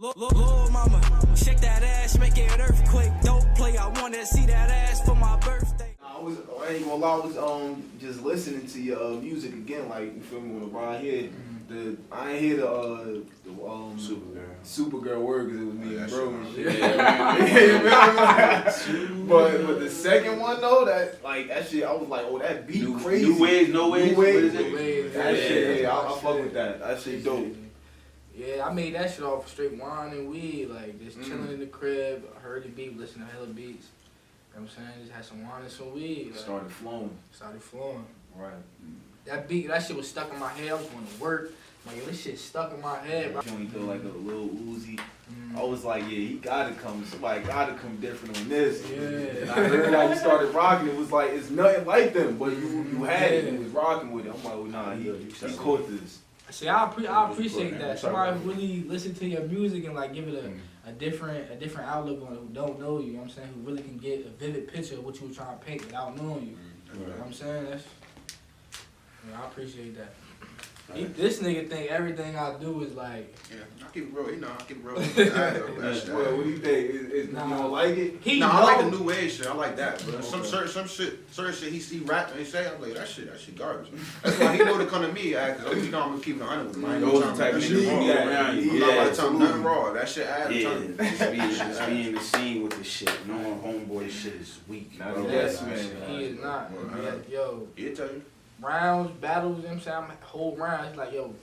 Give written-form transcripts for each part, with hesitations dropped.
Lil' mama, shake that ass, make it an earthquake. Don't play, I wanna see that ass for my birthday. I ain't gonna lie, I was just listening to your music again, like, you feel me, when I hear I ain't hear the Supergirl word because it was me and bro and shit. But the second one though, that shit, I was like, oh, that beat crazy. New Ways. That shit, I fuck with that. That shit dope. Yeah, I made that shit off straight wine and weed, like just chilling in the crib, heard the beat, listening to hella beats. You know what I'm saying? Just had some wine and some weed. Like, Started flowing. Right. That beat, that shit was stuck in my head. I was going to work. Like, this shit stuck in my head, bro. He feel like a little Uzi. I was like, yeah, he gotta come. Somebody gotta come different on this. Yeah. And I heard how you started rocking. It was like, it's nothing like them, but you had it. You was rocking with it. I'm like, well, nah, he caught this. See, I appreciate that. Somebody really listen to your music and like give it a different outlook on it who don't know you. You know what I'm saying? Who really can get a vivid picture of what you were trying to paint without knowing you. You know what I'm saying? I appreciate that. This nigga think everything I do is like. Yeah, I keep it real. You know, I keep it real. Well, what do you think? You don't like it? I like the new age shit. I like that. But some certain shit he rap and he say, I'm like, that shit garbage. That's why he know to come to me, because you know I'm gonna keep it 100 with him. I ain't no type of shit wrong around you. I'm not about to tell him nothing raw. That shit ass. Just be in the scene with the shit. No homeboy shit is weak. Yes, man. He is not. Yo. He'll tell you. Rounds, battles, you know what I'm saying? Whole rounds. He's like, yo,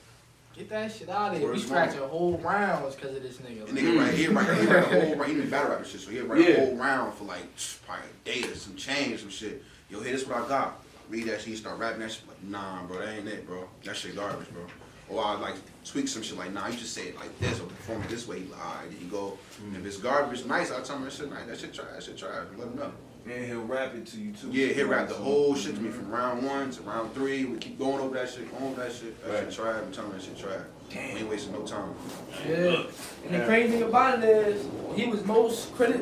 get that shit out of here. We scratching whole rounds because of this nigga. The nigga right here, he write a whole round. He didn't battle rap and shit, so he'll write a whole round for like probably a day or some change, some shit. Yo, hey, this what I got. Read that shit, start rapping that shit. Like, nah, bro, that ain't it, bro. That shit garbage, bro. Or I like tweak some shit like, nah, you just say it like this or perform it this way. He like, alright, there you go. If it's garbage, nice, I'll tell him that shit nice. That shit trash. Let him know. And he'll rap it to you too. Yeah, he'll rap the whole shit to me from round 1 to round 3. We keep going over that shit, That shit trash. I'm telling you, that shit trash. We ain't wasting no time. Yeah. And the crazy thing about it is, he was most how would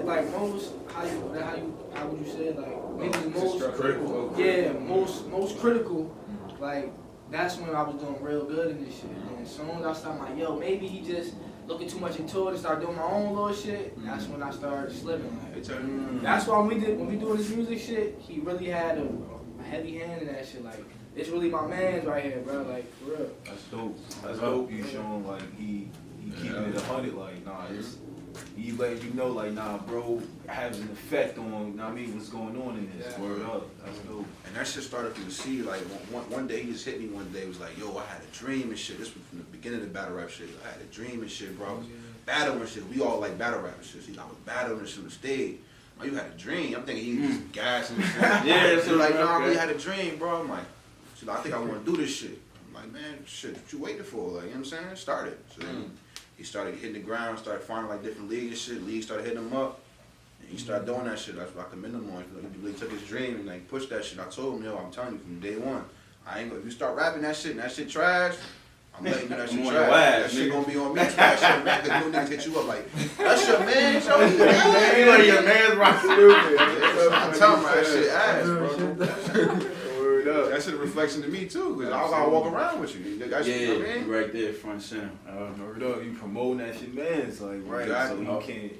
you say it? Like maybe the most critical. Yeah, most critical. Like that's when I was doing real good in this shit. And as soon as I started like, yo, maybe he just looking too much into it and start doing my own little shit, that's when I started slipping. Like, that's why when we doing this music shit, he really had a heavy hand in that shit. Like, it's really my man's right here, bro. Like, for real. That's dope. That's dope. You showing like he keeping it 100. Like, nah, he letting you know, like, nah, bro, has an effect on, what's going on in this. Word up. That's dope. And that shit started from the seed. Like, one day he just hit me one day. He was like, yo, I had a dream and shit. This was from the beginning of the battle rap shit. I had a dream and shit, bro. I was battling shit. We all like battle rap and shit. See, I was battling and shit on the stage. Oh, you had a dream. I'm thinking he was gassing and shit. Yeah, so like, nah, I really had a dream, bro. I'm like, I think I want to do this shit. I'm like, man, shit, what you waiting for? Like, you know what I'm saying? Start it. So then he started hitting the ground, started finding like different leagues and shit. Leagues started hitting him up. And he started doing that shit. That's what I commend him on. He really took his dream and like pushed that shit. I told him, yo, I'm telling you from day one, I ain't gonna, if you start rapping that shit and that shit trash, I'm letting you know that shit trash. That shit gonna be on me trash, man, because new niggas hit you up like, that's your man, show you that. You like your man's rocking stupid. I'm telling you, that shit ass, bro. That shit a reflection to me too, because I gotta walk around with you. That shit, you know what I mean? Right there, front center. You promoting that shit, man. It's like, right, exactly. So you can't,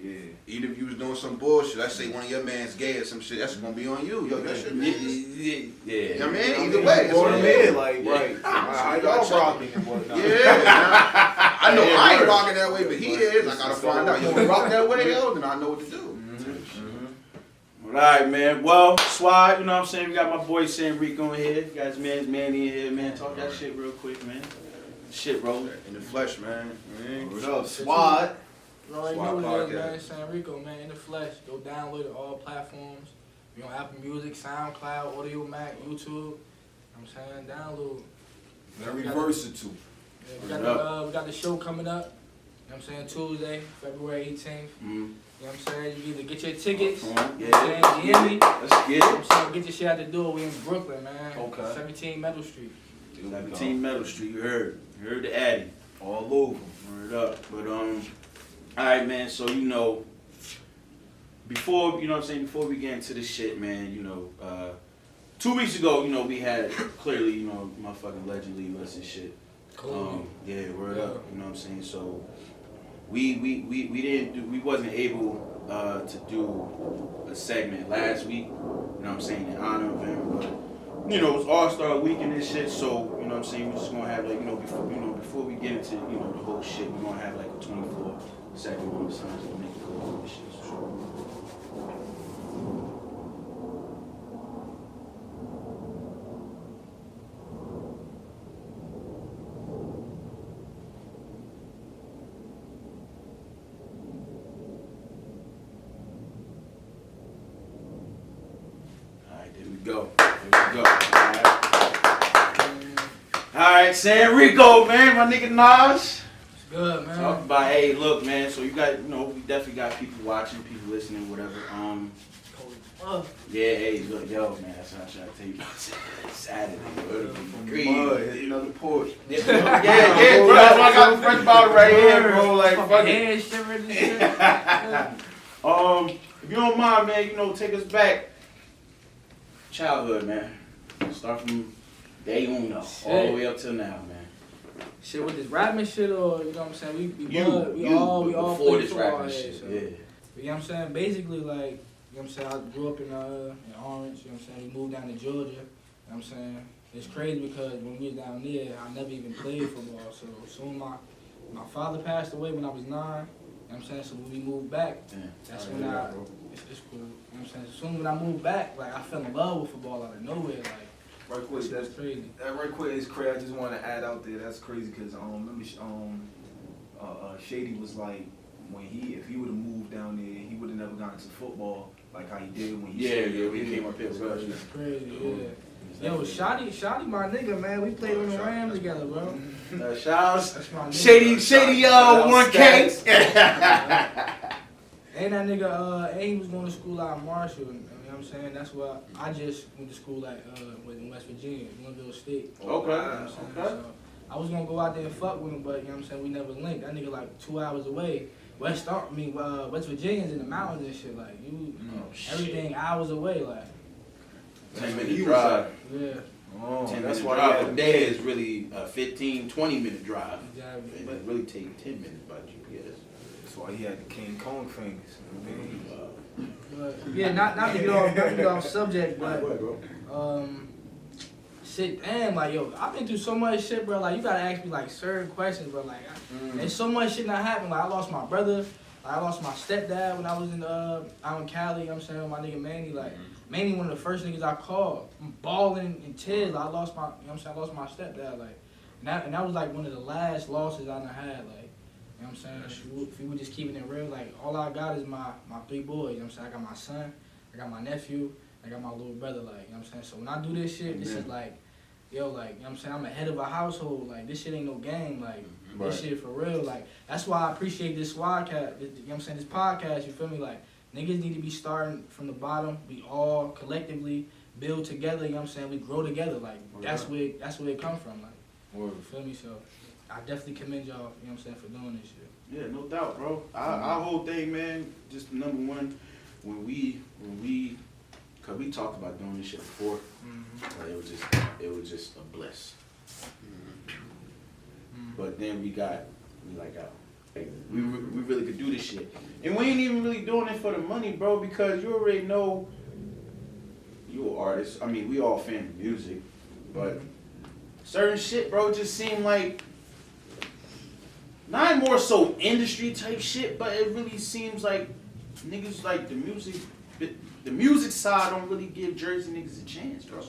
Even if you was doing some bullshit, let's say one of your mans gay or some shit, that's gonna be on you. Yo, that shit, man. Yeah. You know what I mean? Either way. Or the man, like, right. How y'all rocking and whatnot. Yeah, I know I ain't rocking that way, but he is. I gotta find out. Yo, you rock that way, yo, then I know what to do. Alright, man. Well, Swod, you know what I'm saying? We got my boy Rico in here. You got his man's Manny in here, man. Talk that shit real quick, man. Shit rolling. In the flesh, man. What up, Swod? You already know what it is, man. Rico, man. In the flesh. Go download it all platforms. We on Apple Music, SoundCloud, Audio Mac, YouTube. You know what I'm saying? Download. Very versatile. Yeah, we got the show coming up. You know what I'm saying? Tuesday, February 18th. You know what I'm saying? You either get your tickets, you know what I'm saying? You hear me? Let's get it. You know what I'm saying? Get your shit out the door. We in Brooklyn, man. Okay. 17 Meadow Street. 17 Meadow Street, you heard. You heard the Addy. All over. Word up. But, alright, man, so, you know, before, you know what I'm saying, before we get into this shit, man, you know, 2 weeks ago, you know, we had clearly, you know, motherfucking legend leave us and shit. Cool. Yeah, word up. You know what I'm saying? So, we wasn't able to do a segment last week, you know what I'm saying, in honor of him, but you know, it's All-Star Weekend and shit, so, you know what I'm saying, we're just gonna have like, before we get into, the whole shit, we're gonna have like a 24-second on the signs to make it go over this shit. Alright, San Rico, man, my nigga Nas. It's good, man. Talk about, hey, look, man, so you got, we definitely got people watching, people listening, whatever. Yeah, hey, look, yo, man, that's what I'm trying to tell you about Saturday, bro. Another porch. Yeah, bro, that's why I got the French bottle right here, bro, like, fuck it. If you don't mind, man, take us back. Childhood, man. Start from day uno, all the way up till now, man. Shit with this rapping shit, or you know what I'm saying? We all before play this football, rapping shit, so, yeah. You know what I'm saying? Basically, like, you know what I'm saying? I grew up in Orange, you know what I'm saying? We moved down to Georgia, you know what I'm saying? It's crazy because when we was down there, I never even played football. So soon my father passed away when I was 9, you know what I'm saying? So when we moved back, that's when it's cool. You know what I'm saying? So soon when I moved back, like, I fell in love with football out of nowhere, like. Right quick, that's crazy. That right quick is crazy. I just want to add out there, that's crazy because remember Shady was like, if he would have moved down there, he would have never gotten into football like how he did when he came up here. That's crazy, yeah. Yo, Shotty, my nigga, man. We played on the Rams together, bro. Shouts, Shady, 1K. And that nigga, and he was going to school out in Marshall. You know what I'm saying? That's why I just went to school in West Virginia, Glenville State. Okay. You know what I'm saying? So I was gonna go out there and fuck with him, but you know what I'm saying? We never linked. That nigga like 2 hours away. West Virginia's in the mountains and shit. Like everything hours away. Like 10-minute drive. Yeah. 10-minute drive. There is really a 15-20-minute drive. Exactly. And it really take 10 minutes by GPS. That's why he had the King Kong fingers. But yeah, not to get off subject, but shit, damn, like yo, I've been through so much shit, bro. Like you gotta ask me like certain questions, bro. Like there's so much shit that happened. Like I lost my brother, I lost my stepdad when I was out in Cali. You know what I'm saying, with my nigga Manny. Like Manny, one of the first niggas I called. I'm balling in tears. Like, I lost my, you know what I'm saying, I lost my stepdad. Like, and that was like one of the last losses I done had. Like. You know what I'm saying? If we were just keeping it real, like, all I got is my 3 boys. You know what I'm saying? I got my son, I got my nephew, I got my little brother, like, you know what I'm saying? So when I do this shit, this is like, yo, like, you know what I'm saying? I'm a head of a household. Like, this shit ain't no game. Like, this shit for real. Like, that's why I appreciate this Swod, you know what I'm saying? This podcast, you feel me? Like, niggas need to be starting from the bottom. We all collectively build together, you know what I'm saying? We grow together. Like, that's where it come from. Like, you feel me? So I definitely commend y'all, you know what I'm saying, for doing this shit. Yeah, no doubt, bro. Our whole thing, man, just number one, when we, cause we talked about doing this shit before, it was just a bliss. But then we really could do this shit. And we ain't even really doing it for the money, bro, because you already know you an artist. I mean, we all fan of music, but certain shit, bro, just seem like not more so industry type shit, but it really seems like niggas like the music side don't really give Jersey niggas a chance, bro.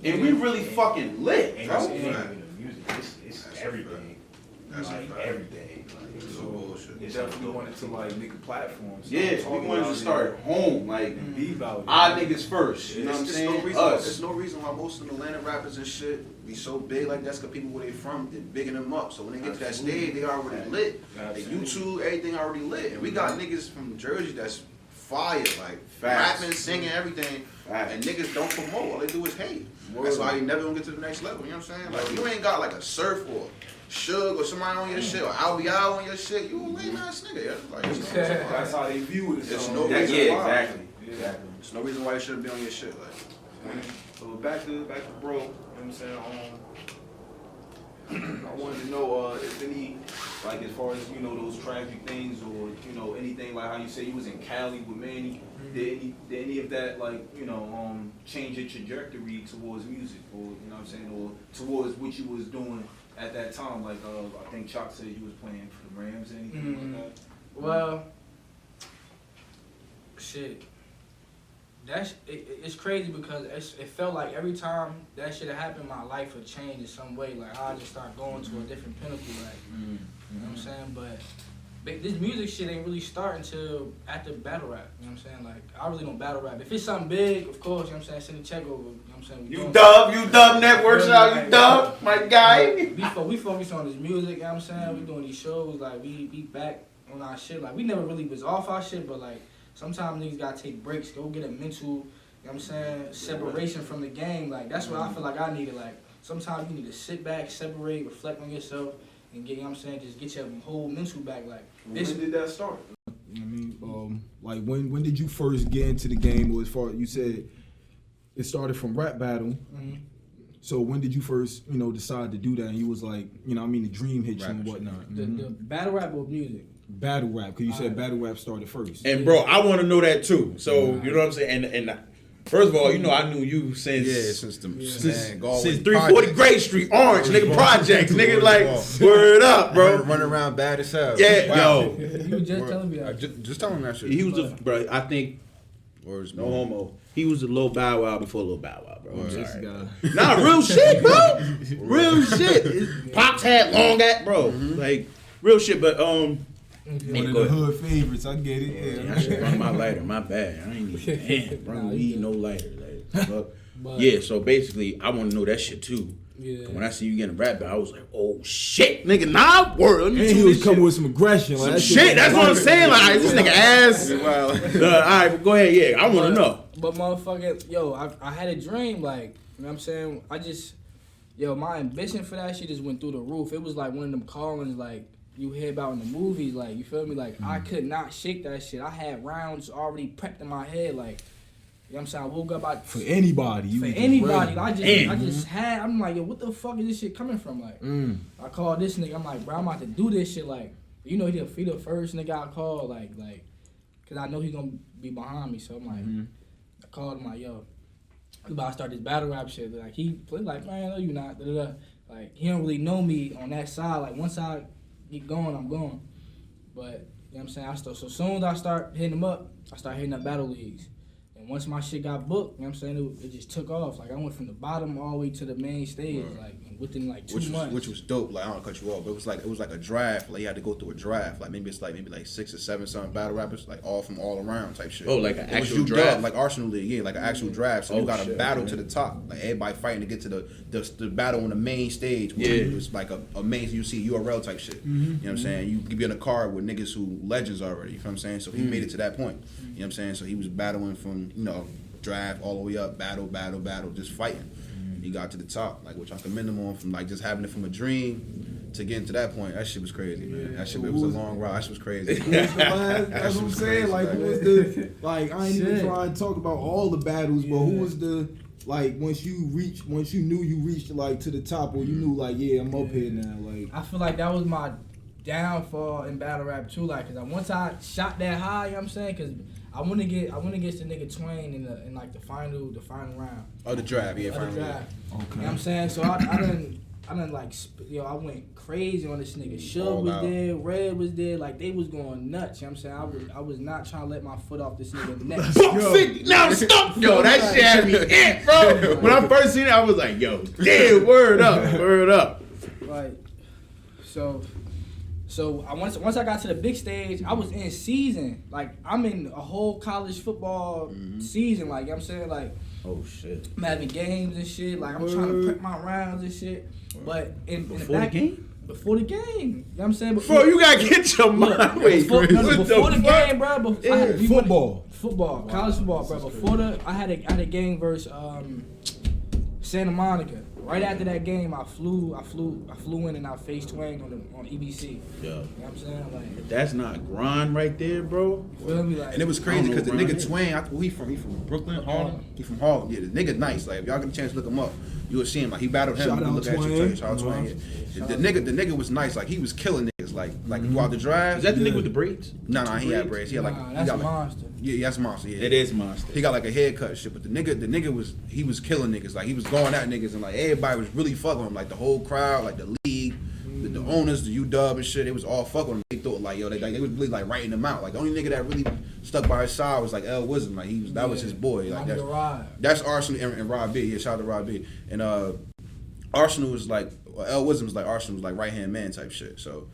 And we really fucking lit, bro. It's everything. That's like everything. Like, so bullshit. They definitely wanted to like make a platform. So yeah, we wanted to start at home, like be about our niggas first. You know what I'm saying? There's no reason why most of the Atlanta rappers and shit be so big like that's because people where they from, they're bigging them up. So when they get to that stage, they already lit. They YouTube, everything already lit. And we got niggas from Jersey that's fire, like rapping, singing, everything. And niggas don't promote. All they do is hate. That's why you never gonna get to the next level. You know what I'm saying? Like you ain't got like a Surf or Suge or somebody on your shit or LBI on your shit. You a lame ass nigga. Yeah? Like, that's how they view it. There's no reason why. Exactly. There's no reason why you shouldn't be on your shit. Like. So back to bro. You know what I'm saying? I wanted to know if any Like as far as those tragic things, or anything like how you say you was in Cali with Manny. Did any of that change your trajectory towards music, or what I'm saying, or towards what you was doing at that time? Like I think Chalk said you was playing for the Rams, anything like that. Well, shit. It's crazy because it felt like every time that shit had happened, my life would change in some way. Like I just start going to a different pinnacle. Like you know what I'm saying, but this music shit ain't really starting until after battle rap, you know what I'm saying? Like, I really don't battle rap. If it's something big, of course, you know what I'm saying, send a check over, you know what I'm saying? You dub network shout, you dub, my guy. We focus on this music, you know what I'm saying? We doing these shows, like, we back on our shit. Like, we never really was off our shit, but, like, sometimes niggas gotta take breaks, go get a mental, you know what I'm saying, separation from the game. Like, that's what I feel like I needed. Like, sometimes you need to sit back, separate, reflect on yourself, and get, you know what I'm saying, just get your whole mental back. Like, when did that start? You know what I mean? Like when did you first get into the game? Or as far you said, it started from rap battle. Mm-hmm. So when did you first, decide to do that? And you was like, the dream hit you and whatnot. The battle rap or music? Battle rap, because you said battle rap started first. And bro, I want to know that too. So you know what I'm saying? And first of all, I knew you since since 340 Great Street, Orange, nigga, projects, nigga, like word up, bro. Running around bad as hell. Yeah, Wow. yo. You were just telling me that. Just tell him that shit. He was bro. I think no homo. He was a Lil Bow Wow before Lil Bow Wow, bro. I'm This sorry. guy. Nah, real shit, bro. Real shit. Pops had long at, bro. Like real shit, but One of the hood favorites, I get it. I should run my lighter. My bad. I ain't even bring weed, no lighter. Like, but yeah, so basically, I want to know that shit too. Yeah. When I see you getting a rap battle, I was like, oh shit, nigga, nah, word. Let me And do he was this coming shit. with some aggression. Like, that Shit, that's what I'm saying. Like, this nigga ass. Wow. All right, but go ahead. Yeah, I want to know. But motherfucker, yo, I had a dream, like, you know what I'm saying? My ambition for that shit just went through the roof. It was like one of them callings, like, you hear about in the movies, like, you feel me? Like, I could not shake that shit. I had rounds already prepped in my head, like, you know what I'm saying? I woke up for anybody. for anybody. I'm like, yo, what the fuck is this shit coming from? Like, I called this nigga, I'm like, bro, I'm about to do this shit, like, he the first nigga I called, like, cause I know he gonna be behind me, so I'm like, I called him, like, yo, we about to start this battle rap shit. Like, he played like, man, no, you not, da-da-da. Like, he don't really know me on that side. Like, once I get going, I'm going. But, you know what I'm saying? So soon as I start hitting him up, I start hitting up battle leagues. And once my shit got booked, you know what I'm saying, it just took off. Like, I went from the bottom all the way to the main stage, like, within, like, 2 months. Which was dope. Like, I don't cut you off, but it was like a draft. Like, you had to go through a draft. Like, maybe 6 or 7 something battle rappers, like, all from all around type shit. Oh, like an It was actual you draft? dub, like Arsenal League, yeah, like an actual draft. So Oh, you got a shit, battle okay. to the top. Like, everybody fighting to get to the battle on the main stage. Yeah. It was like a main, you see URL type shit. You know what I'm saying? You could be in a car with niggas who legends already. You feel what I'm saying? So he made it to that point. You know what I'm saying? So he was battling from, draft all the way up, battle, just fighting. He got to the top, like, which I commend him on, from like just having it from a dream to getting to that point. That shit was crazy, man. That shit, it was a long ride. That shit was crazy. That's what I'm saying. Like, who was the, like, I ain't even trying to talk about all the battles, but who was the, like, once you knew you reached, like, to the top, or you knew, like, yeah, I'm up here now, like. I feel like that was my downfall in battle rap too, like, cause once I shot that high, you know what I'm saying, cause I want to get the nigga Twain in like the final round. Oh, the draft, yeah, Of the finally. draft. Okay. You know what I'm saying? So I done like, I went crazy on this nigga. Suge was there, Red was there, like, they was going nuts. You know what I'm saying? I was not trying to let my foot off this nigga's neck. Buck 50. Now stop. Yo, that shit had me in, bro. When I first seen it, I was like, yo, damn, word up. Like, so once I got to the big stage, I was in season. Like, I'm in a whole college football season. Like, you know what I'm saying? Like, Oh shit. I'm having games and shit. Like, I'm trying to prep my rounds and shit. But in the back, game? Before the game. You know what I'm saying? Bro, you gotta get your mind. Wait, before Chris, what the fuck? game, bro. Football, college football, bro. Before I had a game versus Santa Monica. Right after that game, I flew in and I faced Twang on EBC. Yo, You know what I'm saying? Like, that's not grind right there, bro. feel me? Like, And it was crazy because the I don't know nigga Twain, he from Brooklyn, Harlem. He from Harlem. Yeah, the nigga nice. Like, if y'all get a chance to look him up, you will see him. Like, he battled him. Shout You can out look at Twain. Shout out Twain. Yeah. The nigga was nice. Like, he was killing niggas. like throughout the drive. Is that the nigga with the braids? No, he had braids. He had like that's he got a like, monster. yeah, that's Monster. Yeah, It is Monster. He got like a haircut and shit, but the nigga was killing niggas. Like he was going at niggas and like everybody was really fucking him. Like the whole crowd, like the league, the owners, the UW and shit. They was all fucking him. They thought like yo, they was really like writing him out. Like the only nigga that really stuck by his side was like L Wisdom. Like that was his boy. Like that's Arsenal and Rob B. Yeah, shout out to Rob B. And Arsenal was like L Wisdom was like Arsenal was like right hand man type shit. So.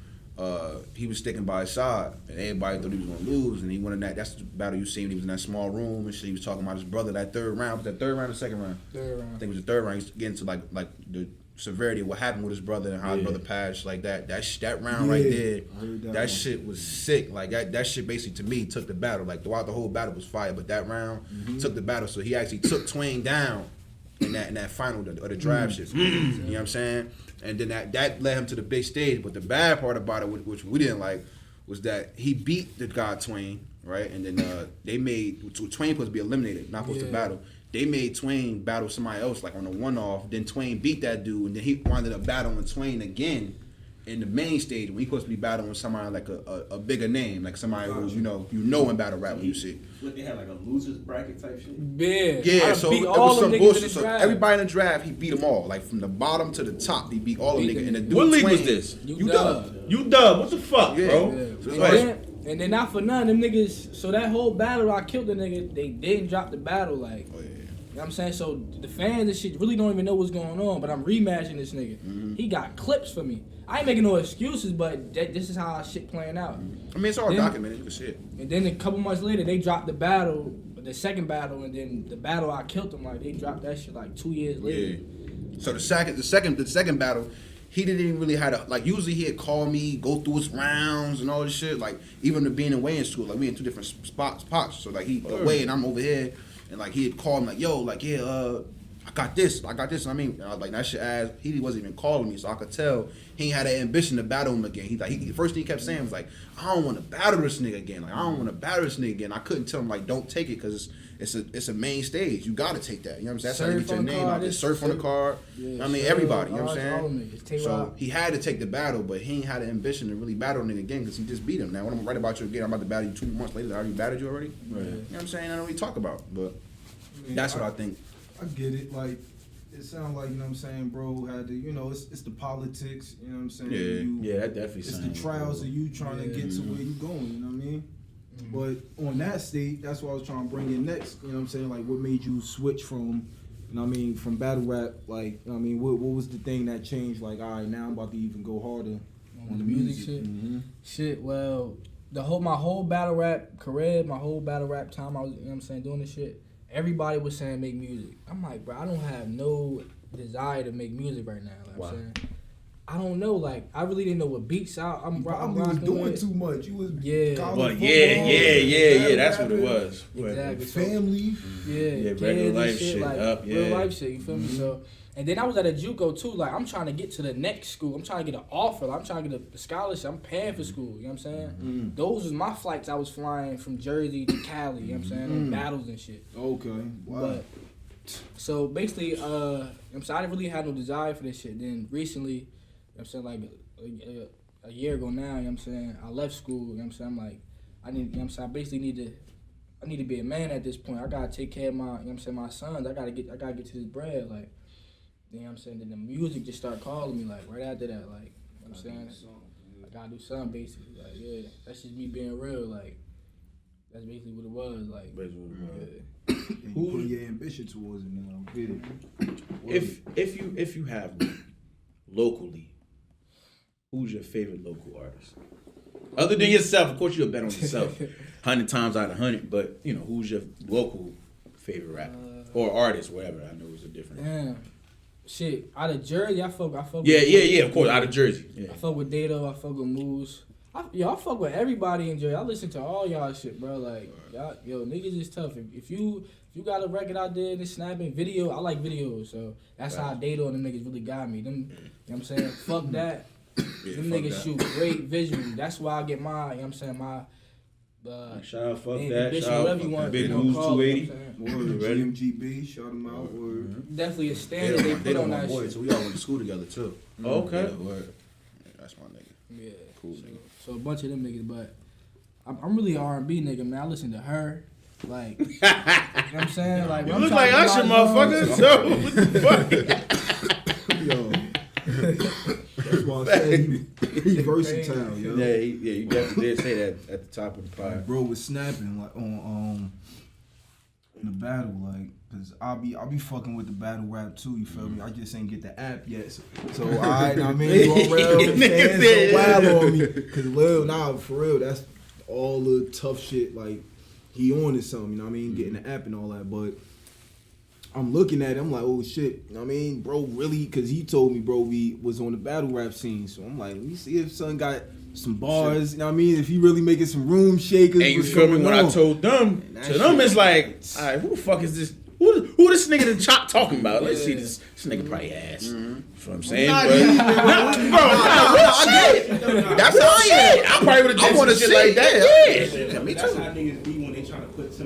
He was sticking by his side, and everybody thought he was gonna lose. And he won in that. That's the battle you seen. He was in that small room and shit. He was talking about his brother. That third round, was that third round or second round? Third round. I think it was the third round. He's getting to like the severity of what happened with his brother and how his brother passed. Like that round right there. That shit was sick. Like that shit basically to me took the battle. Like throughout the whole battle was fire, but that round took the battle. So he actually took Twain down in that final of the drive shit. You know what I'm saying? And then that led him to the big stage. But the bad part about it, which we didn't like, was that he beat the guy Twain, right? And then they made Twain supposed to be eliminated, not supposed to battle. They made Twain battle somebody else, like on a one-off. Then Twain beat that dude, and then he wound up battling Twain again in the main stage when he supposed to be battling somebody like a bigger name, like somebody who you know in battle rap when you see. What they had like a losers bracket type shit. Yeah, so it was some bullshit. So everybody in the draft, he beat them all, like from the bottom to the top. He beat all of them niggas. And the dude What league Twain, was this? UW. UW. What the fuck, bro? And then not for none, them niggas. So that whole battle, I killed the nigga. They didn't drop the battle, like. You know what I'm saying? So the fans and shit really don't even know what's going on, but I'm rematching this nigga. He got clips for me. I ain't making no excuses, but this is how shit playing out. I mean, it's all documented. You can see it. And then a couple months later, they dropped the battle, the second battle, and then the battle I killed him. Like they dropped that shit like 2 years later. Yeah. So the second battle, he didn't even really have to, like, usually he'd call me, go through his rounds and all this shit. Like even being away in school, like we in two different spots. So like he away and I'm over here. And like he'd call me like, yo, like I got this. I mean, like that shit ass. He wasn't even calling me, so I could tell he ain't had that ambition to battle him again. The first thing he kept saying was like, I don't want to battle this nigga again. Like I don't want to battle this nigga again. I couldn't tell him like, don't take it because it's a main stage. You gotta take that. You know what I'm saying? That's how you get your name out there. Surf on the card. I mean, everybody. You know what I'm saying? So he had to take the battle, but he ain't had the ambition to really battle a nigga again because he just beat him. Now when I'm right about you again, I'm about to battle you 2 months later. I already battled you already. Right. You know what I'm saying? I know what you talk about, but that's what I think. I get it. Like, it sounds like, you know what I'm saying, bro, had to, it's the politics, you know what I'm saying? Yeah, that definitely it's the trials of you trying to get to where you going, you know what I mean? But on that state, that's what I was trying to bring in next, you know what I'm saying? Like, what made you switch from, you know what I mean, from battle rap, like, you know what I mean, what was the thing that changed, like, all right, now I'm about to even go harder on the music shit? Shit, well, my whole battle rap career, my whole battle rap time I was, you know what I'm saying, doing this shit, everybody was saying make music. I'm like, bro, I don't have no desire to make music right now. Like I'm saying, I don't know. Like, I really didn't know what beats out. I'm was doing too much. You was That's what it was. Exactly. Family. Regular life shit. Like, real life shit. You feel me? So, and then I was at a JUCO too. Like, I'm trying to get to the next school. I'm trying to get an offer. Like, I'm trying to get a scholarship. I'm paying for school. You know what I'm saying? Those was my flights. I was flying from Jersey to Cali. You know what I'm saying? On battles and shit. Okay. Wow. But so basically, you know what I'm saying, I didn't really have no desire for this shit. Then recently, you know what I'm saying, like a year ago now, you know what I'm saying, I left school. You know what I'm saying? I'm like, I need, you know what I'm saying, I basically need to be a man at this point. I gotta take care of my, you know what I'm saying, my sons. I gotta get to this bread, like. You know what I'm saying? Then the music just started calling me, like, right after that, like, you know what I'm saying? I gotta do something, basically. Like, yeah, that's just me being real, like, that's basically what it was, like. And you put your ambition towards it now. Get it. If you have one, locally, who's your favorite local artist? Other than yourself, of course you'll bet on yourself 100 times out of 100, but, who's your local favorite rapper? Or artist, whatever. I know it's a different. Damn. Shit, out of Jersey, I fuck with Yeah, of course, out of Jersey. Yeah. I fuck with Dato, I fuck with Moose. I fuck with everybody in Jersey. I listen to all y'all shit, bro. Like, y'all, niggas is tough. If you got a record out there that's snapping video, I like videos, so that's how Dato and them niggas really got me. Them, you know what I'm saying? Fuck that. Them niggas shoot great visually. That's why I get my, you know what I'm saying, my shout out, fuck that. Shout out, Big News 280. GMGB, shout them out. Definitely a standard they put on that shit. So we all went to school together too. Okay. Yeah, that's my nigga. Yeah. Cool, So a bunch of them niggas, but I'm really a R&B nigga, man. I listen to her. Like, you know what I'm saying? Like, You when look I'm like trying to Usher, do my motherfucker. So, what the fuck? Yo. That's why I say he versatile, yo. Yeah, you definitely did say that at the top of the pod. Bro was snapping like on in the battle, like, cause I'll be fucking with the battle rap too. You feel me? I just ain't get the app yet, so I mean, Lil fans so wild on me, cause Lil, nah, for real, that's all the tough shit. Like he on to something, you know what I mean? Getting the app and all that, but I'm looking at it, I'm like, oh shit, you know what I mean? Bro, really? Cause he told me, bro, we was on the battle rap scene, so I'm like, let me see if son got some bars, you know what I mean? If he really making some room shakers. And you feel me? When I told them, to them it's like, all right, who the fuck is this? Who this nigga the chop talking about? Let's see this nigga probably ass. That's what I'm saying. That's how I am. I probably would have done some shit like that. Yeah, me That's too. how niggas be when they trying to put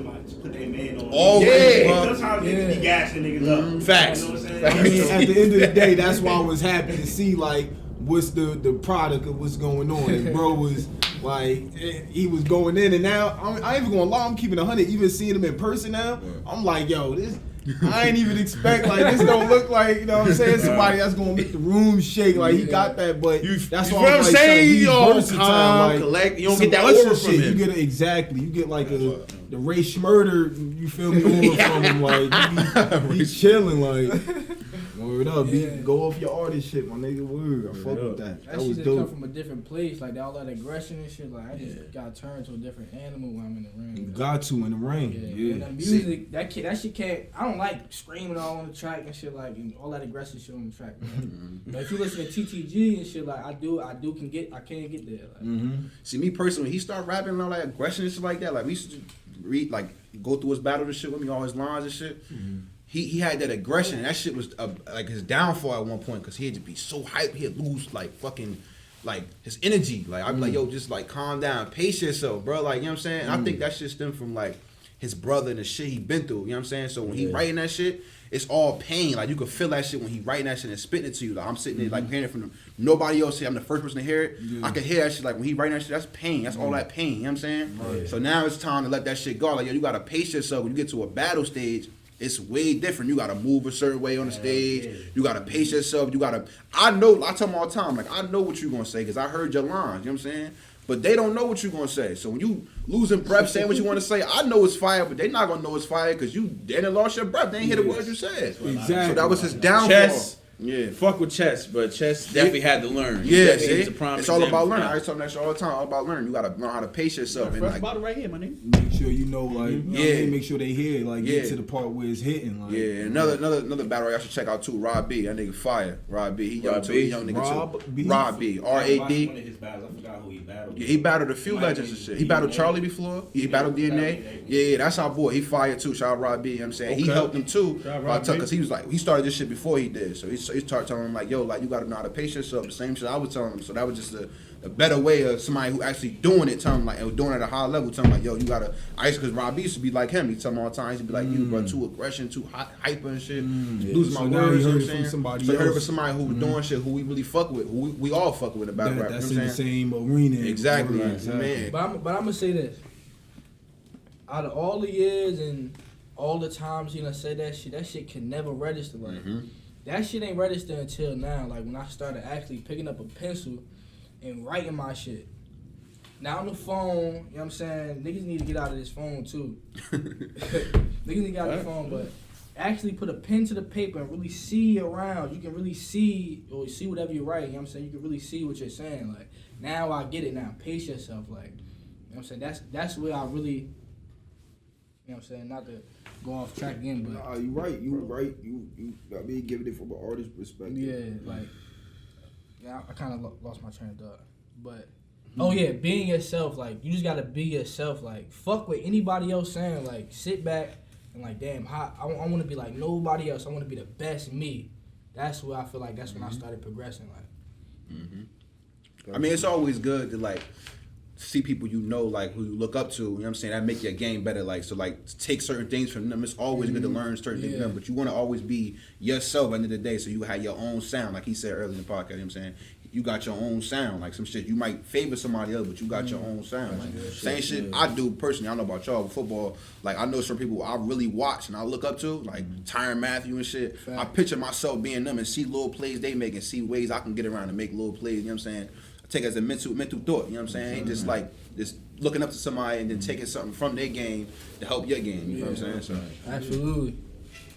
their man on. Always, Yeah. bro. Sometimes niggas be gassing niggas up. Facts. You know what I'm saying? I mean, at the end of the day, that's why I was happy to see like what's the product of what's going on. And bro was like, he was going in, and now I ain't even gonna lie, I'm keeping 100. Even seeing him in person now, I'm like, yo, this. I ain't even expect like this. Don't look like, you know what I'm saying, somebody that's gonna make the room shake. Like he got that, but that's you why know I'm what I'm like, saying? he's Yo, versatile. calm, Like, collect. You don't some get that Usher aura from shit. him. You get exactly. You get like the Ray Schmurder. You feel me? Aura from him. Like he chilling. Like word up. Go off your artist shit, my nigga. Word. I fuck with that. That That shit was just come dope. from a different place. Like all that aggression and shit. Like I just got turned to a different animal when I'm in the ring. You got to in the ring. Yeah. And the music, that shit can't. I don't like screaming all on the track and shit like and all that aggressive shit on the track. Man. But if you listen to TTG and shit like I can get there. Like, See, me personally, when he start rapping and all that aggression and shit like that, like we used to read, like go through his battle and shit with me, all his lines and shit. He had that aggression, and that shit was like his downfall at one point, because he had to be so hyped, he'd lose like fucking like his energy. Like I'd be like, yo, just like calm down, pace yourself, bro. Like, you know what I'm saying? And I think that shit stemmed from like his brother and the shit he been through. You know what I'm saying? So when he writing that shit, it's all pain. Like you can feel that shit when he writing that shit and spitting it to you. Like I'm sitting there like hearing it from nobody else. I'm the first person to hear it. I can hear that shit. Like when he writing that shit, that's pain. That's all that pain. You know what I'm saying? Right. So now it's time to let that shit go. Like yo, you gotta pace yourself. When you get to a battle stage, it's way different. You gotta move a certain way on the stage. You gotta pace yourself. You gotta. I tell them all the time. Like I know what you're gonna say because I heard your lines. You know what I'm saying? But they don't know what you're gonna say. So when you losing breath saying what you want to say, I know it's fire, but they not gonna know it's fire because you didn't lost your breath. They ain't hear the words you said. Exactly. So that was his downfall. Chess. Yeah. Fuck with Chess, but Chess definitely had to learn. Yeah, He's see? a prime It's all about example. learning. I tell them that shit all the time. All about learning. You gotta learn how to pace yourself. And First like, bottle right here, my nigga. Make sure you know, like, you know what I mean? Make sure they hear, like, get Yeah. to the part where it's hitting. Like, yeah, another battle y'all should check out too. Rob B, that nigga fire. Rob B, he young Rob too. B. He young nigga Rob too. B. Rob B, I watched one R-A-D. of his battles. I forgot who he battled. Yeah, he battled a few legends and shit. He battled Charlie before. He battled DNA. Yeah, that's our boy. He fire too. Shout out Rob B. You know what I'm saying? He Okay. helped him too. Shout out Rob B. Because he was like, he started this shit before he did. So he started telling him like, yo, like you gotta know how to pace yourself. The same shit I was telling him. So that was just a better way of somebody who actually doing it, telling him like, and doing it at a high level, telling him like, yo, you gotta, because Rob B used to be like him. He tell him all the time, he used to be like, you bro, too aggression, too hyper and shit. Losing So my now he words, you know heard what it I'm from saying? somebody So he heard it else. from somebody who was doing shit, who we really fuck with, who we all fuck with about rap. that's You know in what the I'm saying? same arena. Exactly, Right, man. But I'm gonna say this. Out of all the years and all the times he done said that shit can never register. Like that shit ain't register until now. Like when I started actually picking up a pencil and writing my shit. Now on the phone, you know what I'm saying? Niggas need to get out of this phone too. Niggas need to get out of the phone, but actually put a pen to the paper and really see around. You can really see or see whatever you're writing, you know what I'm saying? You can really see what you're saying. Like now I get it now. Pace yourself, like you know what I'm saying? That's where I really, you know what I'm saying, not to go off track again, but Nah, you right. You I mean, giving it from an artist perspective. yeah, like I kind of lost my train of thought, but oh yeah, being yourself, like you just gotta be yourself. Like fuck what anybody else saying. Like sit back and like damn, I want to be like nobody else. I want to be the best me. That's where I feel like that's when I started progressing. Like I mean, it's always good to like see people you know, like who you look up to, you know what I'm saying, that make your game better. Like, so like take certain things from them. It's always good to learn certain things from them, but you want to always be yourself at the end of the day, so you have your own sound. Like he said earlier in the podcast, you know what I'm saying, you got your own sound. Like some shit you might favor somebody else, but you got your own sound. Like same shit I do personally. I don't know about y'all, but football, like I know some people I really watch and I look up to, like Tyrann Mathieu and shit. I picture myself being them and see little plays they make and see ways I can get around and make little plays, you know what I'm saying? Take it as a mental thought, you know what I'm saying? Ain't just like just looking up to somebody and then taking something from their game to help your game, you know what I'm saying? So Absolutely.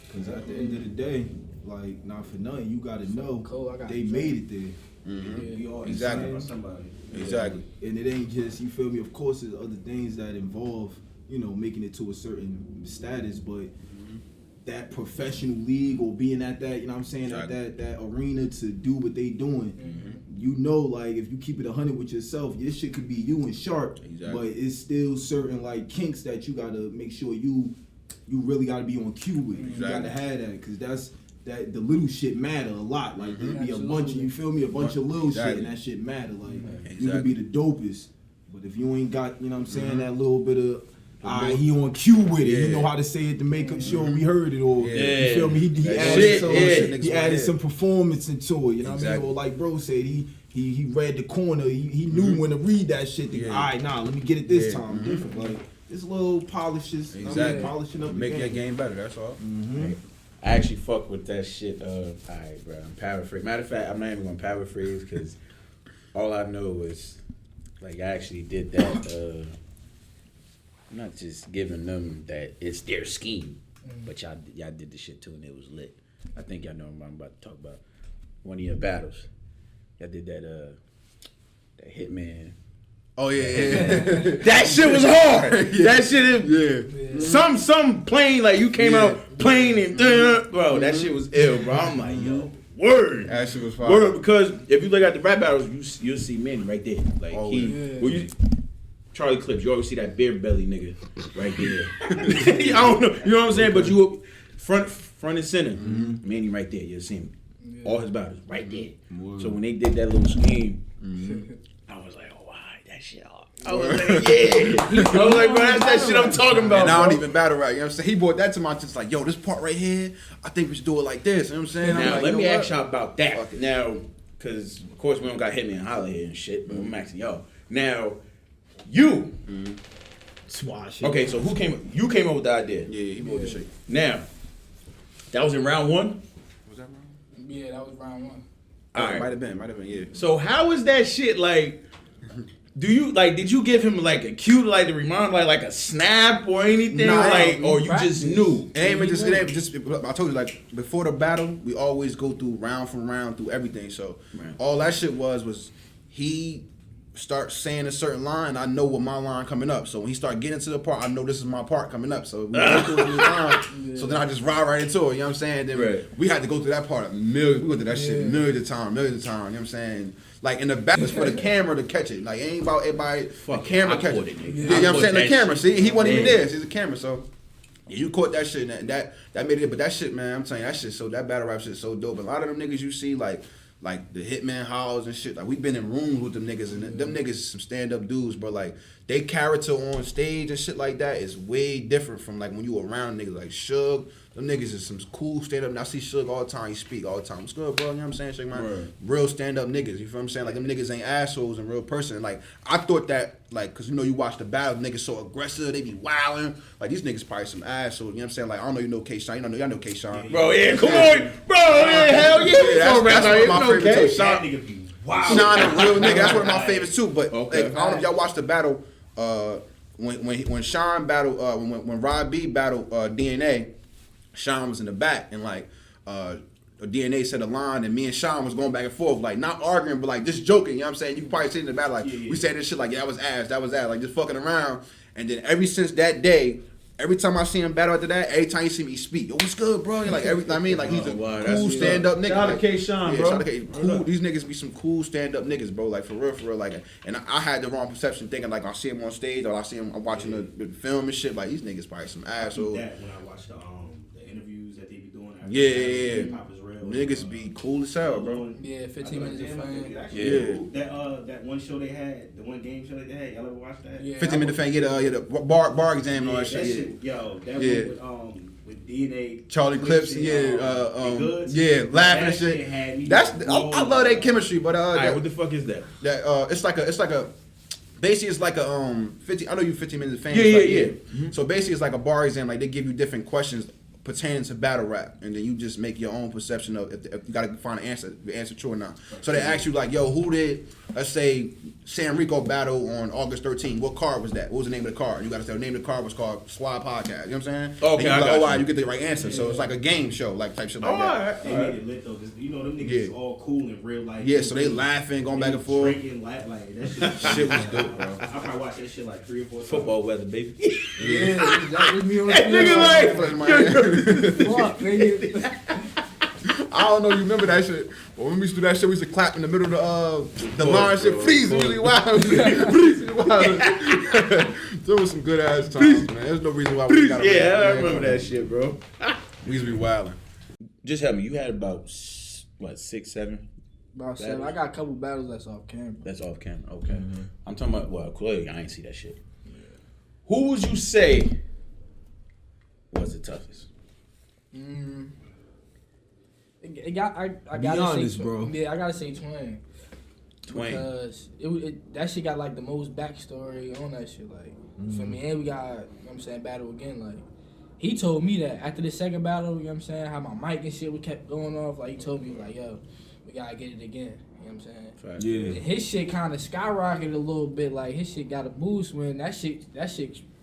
Because at the end of the day, like, not for nothing, you got to know they made it there. We all Exactly. saying? Somebody. Exactly. And it ain't just, you feel me, of course there's other things that involve, you know, making it to a certain status, but that professional league or being at that, you know what I'm saying, Exactly. at that arena to do what they doing, you know, like, if you keep it 100 with yourself, your shit could be you and sharp, but it's still certain, like, kinks that you gotta make sure you really gotta be on cue with. You gotta have that, because that the little shit matter a lot. Like, there be a bunch of, you feel me, a bunch of little shit, and that shit matter. Like, you could be the dopest, but if you ain't got, you know what I'm saying, that little bit of, he on cue with it. He know how to say it to make sure we heard it, or you feel me? He added some performance into it. You know what I mean? Or like bro said, he read the corner. He knew when to read that shit. To, all right, nah, let me get it this time. Different. Like it's little polishes. Exactly. Polishing up. Make your game better. That's all. I actually fuck with that shit. Alright, bro. I'm paraphrasing. Matter of fact, I'm not even gonna paraphrase because all I know is like I actually did that. I'm not just giving them that it's their scheme, but y'all did the shit too, and it was lit. I think y'all know what I'm about to talk about. One of your battles, y'all did that Hitman. Oh yeah. That shit was hard. That shit is some plain like you came out plain and bro. That shit was ill, bro. I'm like yo, word. That shit was fire. Word, because if you look at the rap battles, you'll see Manny right there. Like Charlie Clips, you always see that beer belly nigga right there. I don't know, you know what I'm saying? But you front and center, Manny right there. You see him, all his battles right there. So when they did that little scheme, I was like, oh wow, that shit hard. I was like, yeah. I was like, bro, that's that shit I'm talking about. And I bro. don't even battle rap, you know what I'm saying? He brought that to my just like, yo, this part right here, I think we should do it like this, you know what I'm saying? Now, like, let me what? ask y'all about that. Now, because, of course, we don't got Hitman and Holla here and shit, but I'm asking y'all. Now, you. Swod shit. Okay, so you came up with the idea. Yeah, he brought the shit. Now, that was in round one? Was that wrong? Yeah, that was round one. All right. Might have been, yeah. So how is that shit like? Did you give him like a cue like to remind like a snap or anything? Nah, or you just knew? It ain't just I told you, like, before the battle, we always go through round for round through everything. So all that shit was he start saying a certain line, I know what my line coming up. So when he start getting to the part, I know this is my part coming up. So we go through the line, so then I just ride right into it, you know what I'm saying? Then we had to go through that part we went through that shit millions of times, you know what I'm saying? Like in the back, it's for the camera to catch it. Like it ain't about everybody. The camera catch it. You know what I'm saying? The camera. See, he wasn't even there. He's a camera. So yeah, you caught that shit, and that made it. But that shit, man, I'm telling you, that shit. So that battle rap shit is so dope. A lot of them niggas you see, like the Hitman House and shit. Like we been in rooms with them niggas, and them niggas is some stand up dudes, bro. Like they character on stage and shit like that is way different from like when you around niggas like Suge. Them niggas is some cool stand up. And I see Suge all the time. He speak all the time. What's good, bro? You know what I'm saying? Shake my real stand up niggas. You feel what I'm saying? Like them niggas ain't assholes in real person. Like I thought that, like, cause you know you watch the battle, niggas so aggressive, they be wilding. Like these niggas probably some assholes. You know what I'm saying? Like I don't know you know K-Shine. Y'all know K-Shine. Bro, yeah, come on, bro, yeah, hell yeah. That's one of my favorites too. That nigga be wild. Shine a real nigga. That's one of my favorites too. But Okay. like, I don't know if y'all watched the battle. When Sean battled, when Rod B battled DNA, Sean was in the back and like DNA said a line and me and Sean was going back and forth, like not arguing but like just joking, you know what I'm saying? You can probably see in the battle like we said this shit like that was ass, like just fucking around. And then ever since that day, every time I see him battle after that, every time you see me speak, yo, what's good, bro? Like I mean, like he's a cool stand-up nigga. Shout out to K-Shine, bro. Shout out to K. Cool. These niggas be some cool stand-up niggas, bro. Like for real. Like, and I had the wrong perception, thinking like I see him on stage or I see him, I'm watching the film and shit. Like these niggas probably some assholes. That when I watched the interviews that they be doing. After Yeah. Hip Hop is real. Niggas be cool as hell, bro. Yeah, 15 minutes of fame. Yeah. That one show they had, the one game show that they had, y'all ever watched that? Yeah, 15 minute fan, the bar exam and all that that shit. shit, yo, that Yeah. one with DNA, Charlie Clips, and, Goods. yeah, laughing and That shit. had me I love their chemistry, but Alright, what the fuck is that? it's like a basically it's like a 15. I know you 15 minutes fan. Yeah. Mm-hmm. So basically it's like a bar exam. Like they give you different questions pertaining to battle rap, and then you just make your own perception of if you gotta find an answer, the answer true or not. So they ask you like, yo, who did, let's say, San Rico battle on August 13th? What card was that? What was the name of the card? You gotta say the name of the card was called Swod Podcast. You know what I'm saying? Okay, and I got you. you get the right answer. So it's like a game show, like type shit like that. They made it lit though, cause you know them niggas is all cool in real life. Yeah, so they laughing, going back and forth. Drinking, like that Shit was dope, bro. I probably watched that shit like 3 or 4 times. Football weather, baby. Yeah, that was me on the Nigga like, fuck, nigga. I don't know you remember that shit. But when we used to do that shit, we used to clap in the middle of the line shit. Please, really wild. Please, really wild. There was some good ass times, man. There's no reason why we got. Yeah, I remember that shit, bro. We used to be wilding. Just help me. You had about what 6, 7? About 7. I got a couple battles that's off camera. That's off camera. Okay. I'm talking about clearly I ain't see that shit. Who would you say was the toughest? I gotta honest, say, bro. Yeah, I gotta say Twain. Twain. Because that shit got like the most backstory on that shit. Like, for me, and we got, you know what I'm saying, battle again. Like, he told me that after the second battle, you know what I'm saying, how my mic and shit kept going off. Like, he told me, like, yo, we gotta get it again. You know what I'm saying? Fact. Yeah. And his shit kind of skyrocketed a little bit. Like, his shit got a boost when that shit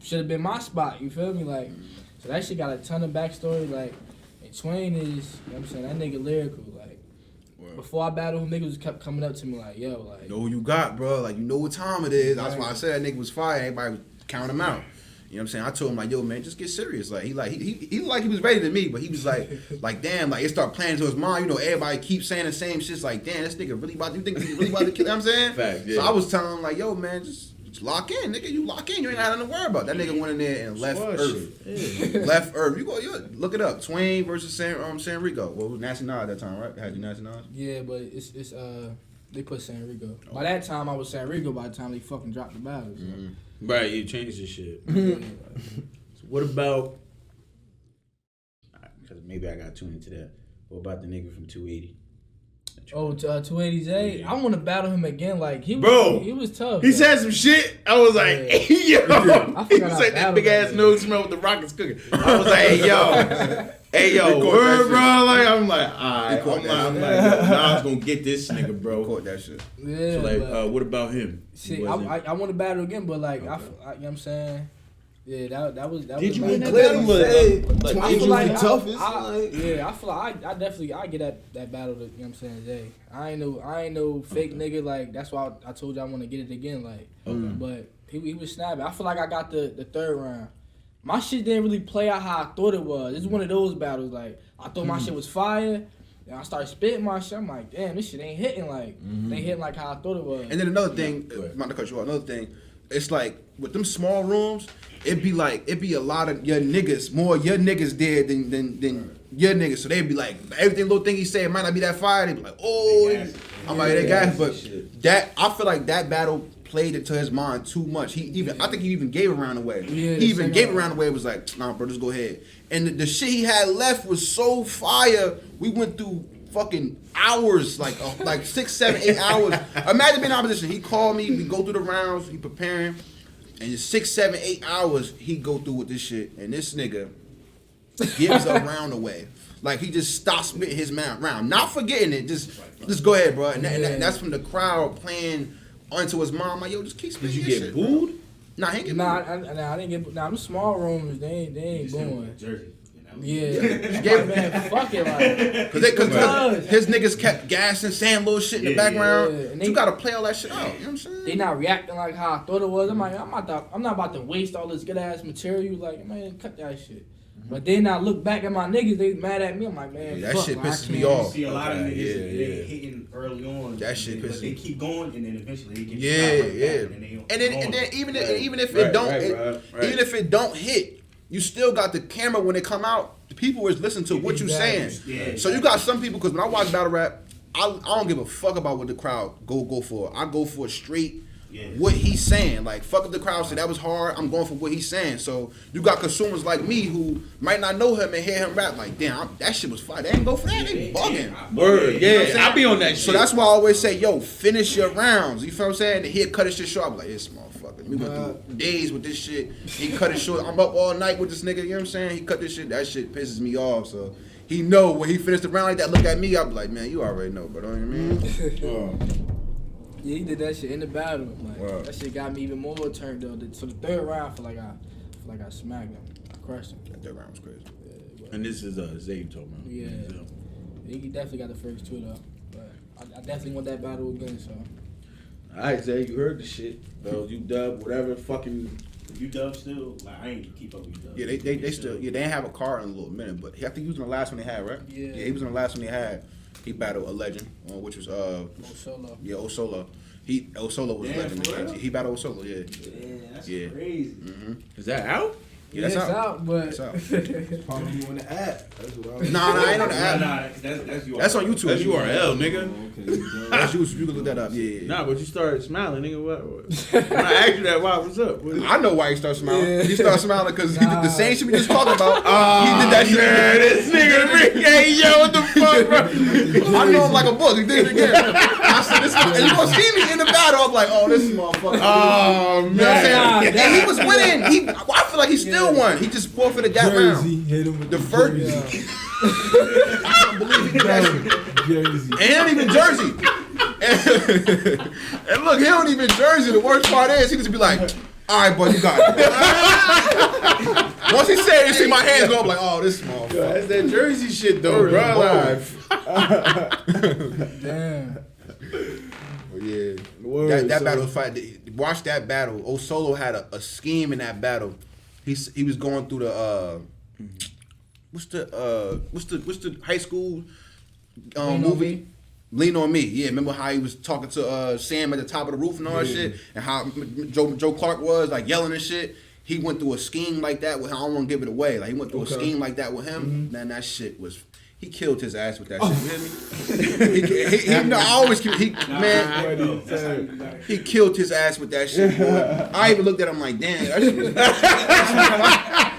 should have been my spot. You feel me? Like, so that shit got a ton of backstory. Like, and Twain is, you know what I'm saying, that nigga lyrical. Like, before I battled him, niggas kept coming up to me like, yo, like. Know who you got, bro. Like, you know what time it is. That's why I said that nigga was fire. Everybody was counting him out. You know what I'm saying? I told him, like, yo, man, just get serious. Like, he was ready to me, but he was like, damn, like, it started playing into his mind. You know, everybody keeps saying the same shit. Like, damn, this nigga really about to, you think he really about to kill, you know what I'm saying? Fact, yeah. So I was telling him, like, yo, man, just lock in, nigga. You lock in. You ain't got nothing to worry about. That nigga went in there and left Earth. Yeah. Left Earth. You look it up. Twain versus San Rico. Well, it was National at that time, right? Had you National? Yeah, but it's they put San Rico. By that time, I was San Rico. By the time they fucking dropped the battles. So. Right, you changed the shit. So what about? Because maybe I got tuned into that. What about the nigga from 280? Oh, 280J. Yeah. I want to battle him again. Like he was tough. He though. said some shit. I was like, Yeah. hey, yo. I He forgot was I like, that battled big ass him. nose smell with the rockets cooking. I was like, hey, yo. Hey, yo, He caught word, that bro. Like, I'm like, all right. caught that I'm shit. like, yo, now I was going to get this nigga, bro. Caught that shit. Yeah. So, like, but, what about him? shit, He wasn't- I want to battle again, but like, Okay. you know what I'm saying? Yeah, that was. Did you like, win that Clearly battle? said Like, Twain I feel was like the toughest. like- yeah, I feel like I definitely get that battle. To, you know what I'm saying? Jay. I ain't no fake nigga. Like that's why I told you I want to get it again. Like, but he was snapping. I feel like I got the third round. My shit didn't really play out how I thought it was. It's one of those battles. Like I thought my shit was fire. And I started spitting my shit. I'm like, damn, this shit ain't hitting like it ain't hitting like how I thought it was. And then another thing, not to cut you off, another thing, it's like with them small rooms, it'd be a lot of your niggas, more your niggas there than your niggas. So they'd be like, everything little thing he said might not be that fire. They'd be like, oh, I'm like, they gas. But that, I feel like that battle played into his mind too much. I think he even gave a round away. Yeah, He even gave a round away. It was like, nah, bro, just go ahead. And the shit he had left was so fire. We went through fucking hours, like 6, 7, 8 hours. Imagine being in opposition. He called me. We go through the rounds. He preparing. And in 6, 7, 8 hours, he go through with this shit. And this nigga gives a round away. Like he just stops spitting his round. Not forgetting it. Just go ahead, bro. And that's from the crowd playing onto his mom. Like, yo, just keep spitting Did you your get shit, booed? Nah, he ain't get Nah, booed. I didn't get. Nah, them small rooms, they ain't going. Jersey. Yeah, man, fuck it, like. Cause his niggas kept gassing, saying little shit in the background. yeah. And You gotta play all that shit out. You know what I'm saying? They not reacting like how I thought it was. I'm like, I'm not about to waste all this good ass material. Like, man, cut that shit. But then I look back at my niggas, they mad at me. I'm like, man, Yeah, that fuck, shit like, I pisses me can't- off. See a lot of Okay, niggas yeah. they hitting early on. That shit but pisses they me. keep going and then eventually they get Yeah, shot like yeah. that, and then And then even if Right, it don't, right, right. even if it don't hit, you still got the camera when it come out. The people is listening to what you saying. Yeah, So you got some people, because when I watch battle rap, I don't give a fuck about what the crowd go for. I go for straight what he's saying. Like, fuck if the crowd say that was hard, I'm going for what he's saying. So you got consumers like me who might not know him and hear him rap like, damn, that shit was fire. They ain't go for that. They bugging. Word, yeah, I be on that shit. So that's why I always say, yo, finish your rounds. You feel what I'm saying? He'll cut his shit short. I'm like, this motherfucker. We went through days with this shit. He cut it short. I'm up all night with this nigga. You know what I'm saying? He cut this shit. That shit pisses me off. So he know when he finished the round like that, look at me, I'm like, man, you already know, bro. You know what I mean? Yeah, he did that shit in the battle. Like, that shit got me even more turned up. So the third round, I feel like I smacked him. I crushed him. That third round was crazy. And this is Zay you talking about. Yeah. He definitely got the first two though. But I definitely want that battle again, so. Alright, Zay, you heard the shit. Bro, you dub, whatever fucking. You dub still? Like, I ain't keep up with you dub. Yeah, they still, they didn't have a car in a little minute, but I think he was in the last one they had, right? Yeah. Yeah, he was in the last one they had. He battled a legend, which was Solo. Yeah, Osolo. Osolo was a legend. for real? He battled Osolo, yeah. Yeah, that's Yeah. crazy. Is that out? Yeah, that's it's out. out, but That's out. Probably on the app. That's what I was. Nah, I ain't on the Nah, app. that's you. That's on YouTube. That's URL, nigga. Okay, That's YouTube. You can look that up. Yeah. Nah, but you started smiling, nigga. What? When I asked you that, why? What's up? I know why he started smiling. Yeah. He started smiling because he did the same shit we just talking about. He did that shit. Man, this nigga, hey, yo, what the fuck, bro? I know him like a book. He did it again. I said, this and you gonna see me in the battle. I'm like, oh, this motherfucker. Oh, You know what I'm saying? man. And he was winning. I feel like he still won. He just forfeited that Jersey round. hit him with The first. I don't believe he did that shit. Jersey. And he don't even Jersey. And look, he don't even Jersey. The worst part is he just be like, all right, bud, you got it. Once he said it, you see my hands go up like, oh, this motherfucker. That's that Jersey shit, though, bro. damn. But yeah, Word, that so- battle was fight. Watch that battle. Osolo had a scheme in that battle. He was going through the what's the high school movie? Lean on Me. Yeah, remember how he was talking to Sam at the top of the roof and all that shit, and how Joe Clark was like yelling and shit. He went through a scheme like that with him. I don't want to give it away. Like he went through a scheme like that with him. Man, that shit was. He killed his ass with that shit. You hear me? No, I always keep. He killed his ass with that shit. Boy. I even looked at him like, damn. That shit was,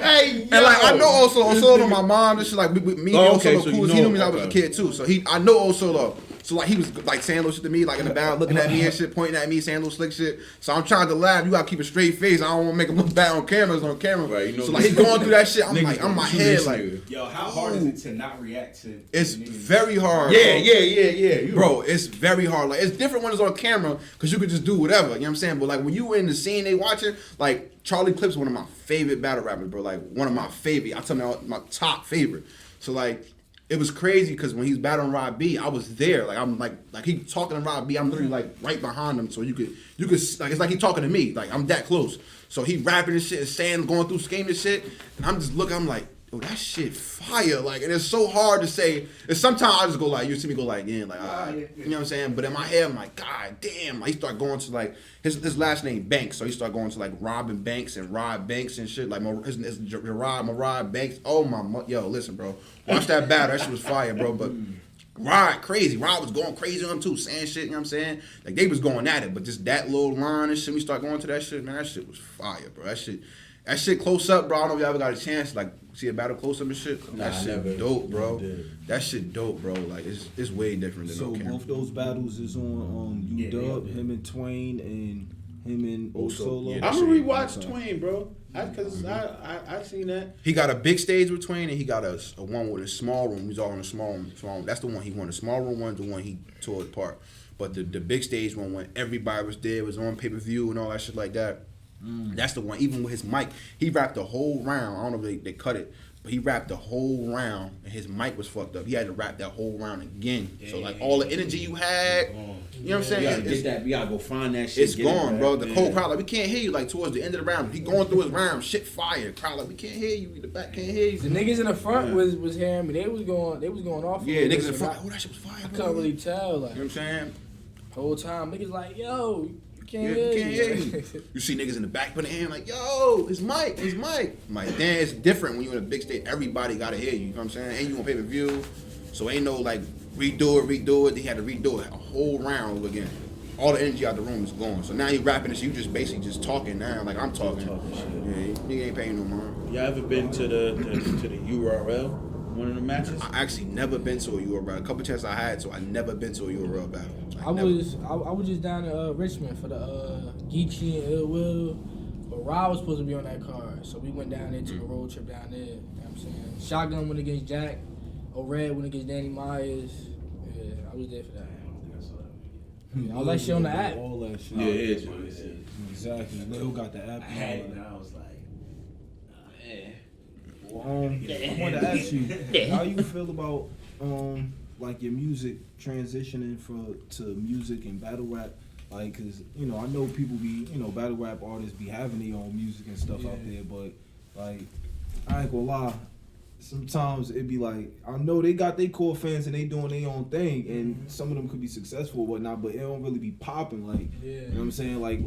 Hey, and like I know Osolo, my mom. This shit like me and okay, Osolo so cool. you He knew know, me when I was a kid too. So I know Osolo. So like he was like saying little shit to me, like in the battle, looking at me and shit, pointing at me, saying little slick shit. So I'm trying to laugh. You gotta keep a straight face. I don't want to make him look bad on camera. Right, you know, so like he going through that shit. I'm niggas like, I'm my shoot head this like, nigga. Yo, how hard is it to not react to? it's very hard. Yeah. You Bro, it's very hard. Like it's different when it's on camera because you could just do whatever. You know what I'm saying? But like when you in the scene they watching, like Charlie Clip's one of my favorite battle rappers, bro. Like one of my favorite. I tell you my top favorite. So like it was crazy because when he's battling Rob B, I was there. Like I'm like he talking to Rob B. I'm literally like right behind him, so you could like it's like he talking to me. Like I'm that close. So he rapping and shit and saying, going through scheme and shit, and I'm just looking. I'm like, oh, that shit fire. Like, and it's so hard to say. And sometimes I just go like, you see me go like, yeah, like, all right. You know what I'm saying? But in my head, I'm like, God damn. Like, he start going to like his last name Banks, so he start going to like Robin Banks and Rod Banks and shit. Like his Rod Banks. Oh my, yo, listen, bro. Watch that battle. That shit was fire, bro. But Rod crazy. Rod was going crazy on him too, saying shit, you know what I'm saying? Like they was going at it, but just that little line and shit, we start going to that shit, man, that shit was fire, bro. That shit close up, bro. I don't know if y'all ever got a chance to like see a battle close up and shit. Nah, That I shit never dope, bro. did. That shit dope, bro. Like it's way different than So no camera. both those battles is on UW, him and Twain and him and Osolo. Yeah, I'm gonna shit. rewatch Twain, bro. Cause I seen that. He got a big stage with Twain and he got a one with a small room. He's all in a small room. That's the one he won. The small room one's the one he tore apart. But the big stage one when everybody was there, was on pay-per-view and all that shit like that. That's the one. Even with his mic, he rapped the whole round. I don't know if they cut it, but he rapped the whole round and his mic was fucked up. He had to rap that whole round again. So like all the energy you had, you know what I'm saying? You gotta get that. We gotta go find that shit. It's get it gone, back. bro. The Yeah. whole crowd like we can't hear you. Like towards the end of the round, he going through his round, shit fire. Crowd like we can't hear you. The back can't hear The you. niggas in the front was hearing me. They was going off. Yeah, a niggas little bit, in so front. Oh, that shit was fire. I bro. couldn't really tell. Like You know what I'm saying? the whole time, niggas like, yo, Can't hear you. You see niggas in the back putting their hand like, yo, it's Mike. I'm like, damn, it's different when you're in a big state. Everybody gotta hear you. You know what I'm saying? And you on pay-per-view, so ain't no like redo it. They had to redo it a whole round again. All the energy out the room is gone. So now you rapping this, you just basically just talking now, like I'm talking. Yeah, nigga ain't paying no mind. Y'all ever been to the URL? One of the matches? I actually never been to a URL. A couple chances I had, so I never been to a URL battle. I was just down in Richmond for the Geechee and Ill Will, but Rob was supposed to be on that card, so we went down there, took a road trip down there. You know what I'm saying? Shotgun went against Jack, Red went against Danny Myers. Yeah, I was there for that. Yeah, all that shit on the app. All that shit. Yeah, it is. Exactly. Lil got the app. I had it and I was like, I want to ask you, how you feel about like your music transitioning to music and battle rap? Like, cause I know people be battle rap artists be having their own music and stuff out there, but like I ain't gonna lie. Sometimes it be like, I know they got their core fans and they doing their own thing, and some of them could be successful or whatnot, but it don't really be popping like, you know what I'm saying, like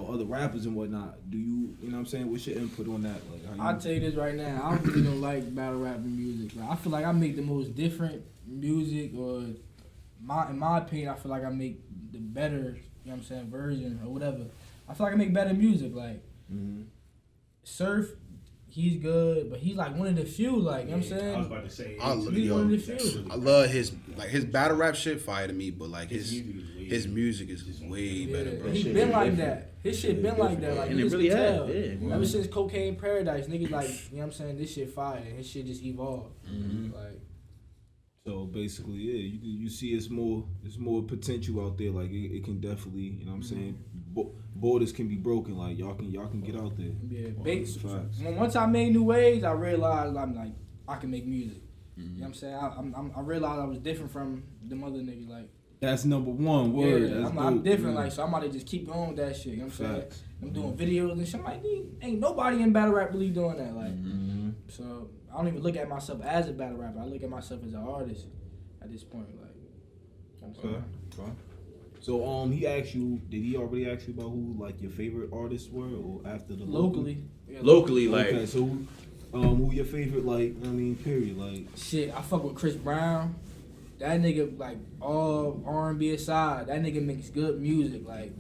other rappers and whatnot. Do you know what I'm saying? What's your input on that? Like, I'll tell you this right now, I really don't like battle rapping music. Like, I feel like I make the most different music, or in my opinion, I feel like I make the better, you know what I'm saying, version or whatever. I feel like I make better music. Like, Surf, he's good, but he's like one of the few, like, you know what I'm saying? I was about to say, He's one of the few. I love his battle rap shit fire to me, but like his music is way better, bro. He been like that. His shit been like that. Like, And it niggas really can has, tell. yeah. Ever since Cocaine Paradise, niggas like, you know what I'm saying, this shit fire, and his shit just evolved. Like, so basically, you see it's more potential out there. Like it can definitely, you know what I'm saying, borders can be broken. Like y'all can get out there. yeah, Facts. once I made New Waves, I realized I'm like, I can make music. You know what I'm saying? I realized I was different from them other niggas. Like, That's number one word. yeah, That's I'm dope, different. man. Like, so I'm about to just keep going with that shit. You know what I'm saying? Facts. I'm doing videos and shit. I'm like, ain't nobody in battle rap really doing that. Like, so I don't even look at myself as a battle rapper. I look at myself as an artist at this point. Like, you know what I'm saying? Okay. So he asked you, did he already ask you about who like your favorite artists were, or after the Locally. Yeah, Locally, like, Okay, so who your favorite, like, I mean, period, like. shit, I fuck with Chris Brown. That nigga, like, all R&B aside, that nigga makes good music. Like,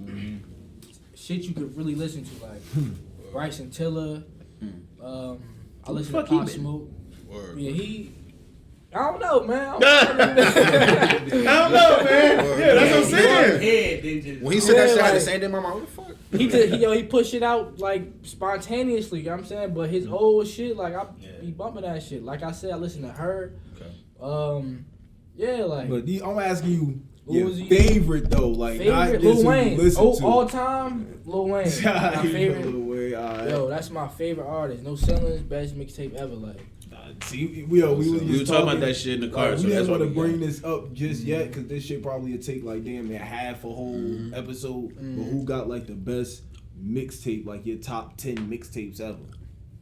shit you could really listen to. Like, Bryson Tiller. I listen to Pop Smoke. Word. Yeah, I don't know, man. I don't know, man. Yeah, that's what I'm saying. head, then just When he said that shit, I had the like- same day in my mind. What the fuck? He pushed it out like spontaneously, you know what I'm saying? But his old shit, like I be bumping that shit. Like I said, I listen to her. Okay. Yeah, like But I'm asking you Who your was he? favorite though, like not favorite just Lil who you Wayne. listen to. All time, Lil Wayne. My favorite. Lil Wayne, all right. Yo, that's my favorite artist. No Ceilings, best mixtape ever. Like, See, we were We were talking about that shit in the car, Like, so we that's didn't why want to we bring this up just yet because this shit probably would take like damn near half a whole episode. But who got like the best mixtape, like your top 10 mixtapes ever?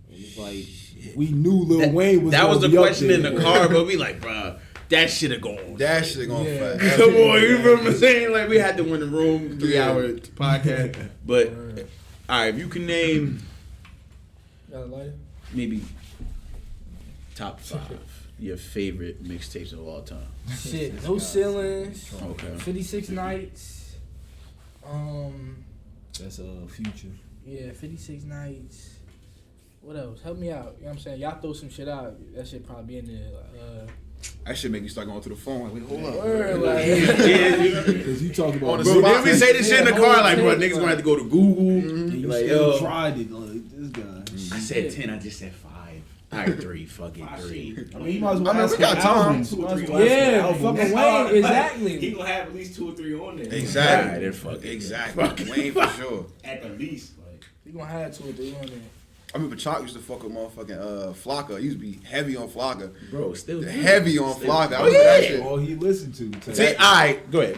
And it's like we knew Lil Wayne was. That was gonna the be up question in there. the car, but we like, bruh, that shit have gone. That shit going Yeah. fast. Come on, you remember saying like we had to win the room 3-hour podcast. But all right, if you can name got a lighter? maybe top 5 your favorite mixtapes of all time. Shit, No Ceilings. Okay. 56 Nights. That's Future. Yeah, 56 Nights. What else? Help me out. You know what I'm saying? Y'all throw some shit out. That shit probably be in there. That shit make you start going through the phone. Like, wait, hold up. Word, like, Because you talk about On the Bro, spot. then we say this shit in the car, like, bro, tape, niggas gonna have to go to Google. and you Like, still yo, tried it. Like this guy. I said 10, I just said 5. All right, 3, fuck it, 3. I mean, you might as well I mean, ask we got for time. albums. You might as well ask for yeah, albums. fucking Wayne, He exactly. gonna have at least 2 or 3 on there. Exactly. Alright, then fuck it. Exactly. Wayne for sure. At the least, like. You gonna have 2 or 3 on there. I remember Chalk used to fuck with motherfucking Flocka. He used to be heavy on Flocka. Bro, still Heavy on Flocka. I Oh, remember that yeah. shit. All he listened to. See, alright, go ahead.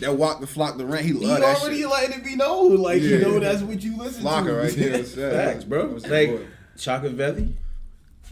That walk the flock the rent. He He loved that already shit. letting it be known, like you Yeah. know that's what you listen to. Flocka right there. What's that? Facts, bro. What's that Like, boy? Chocolate Valley,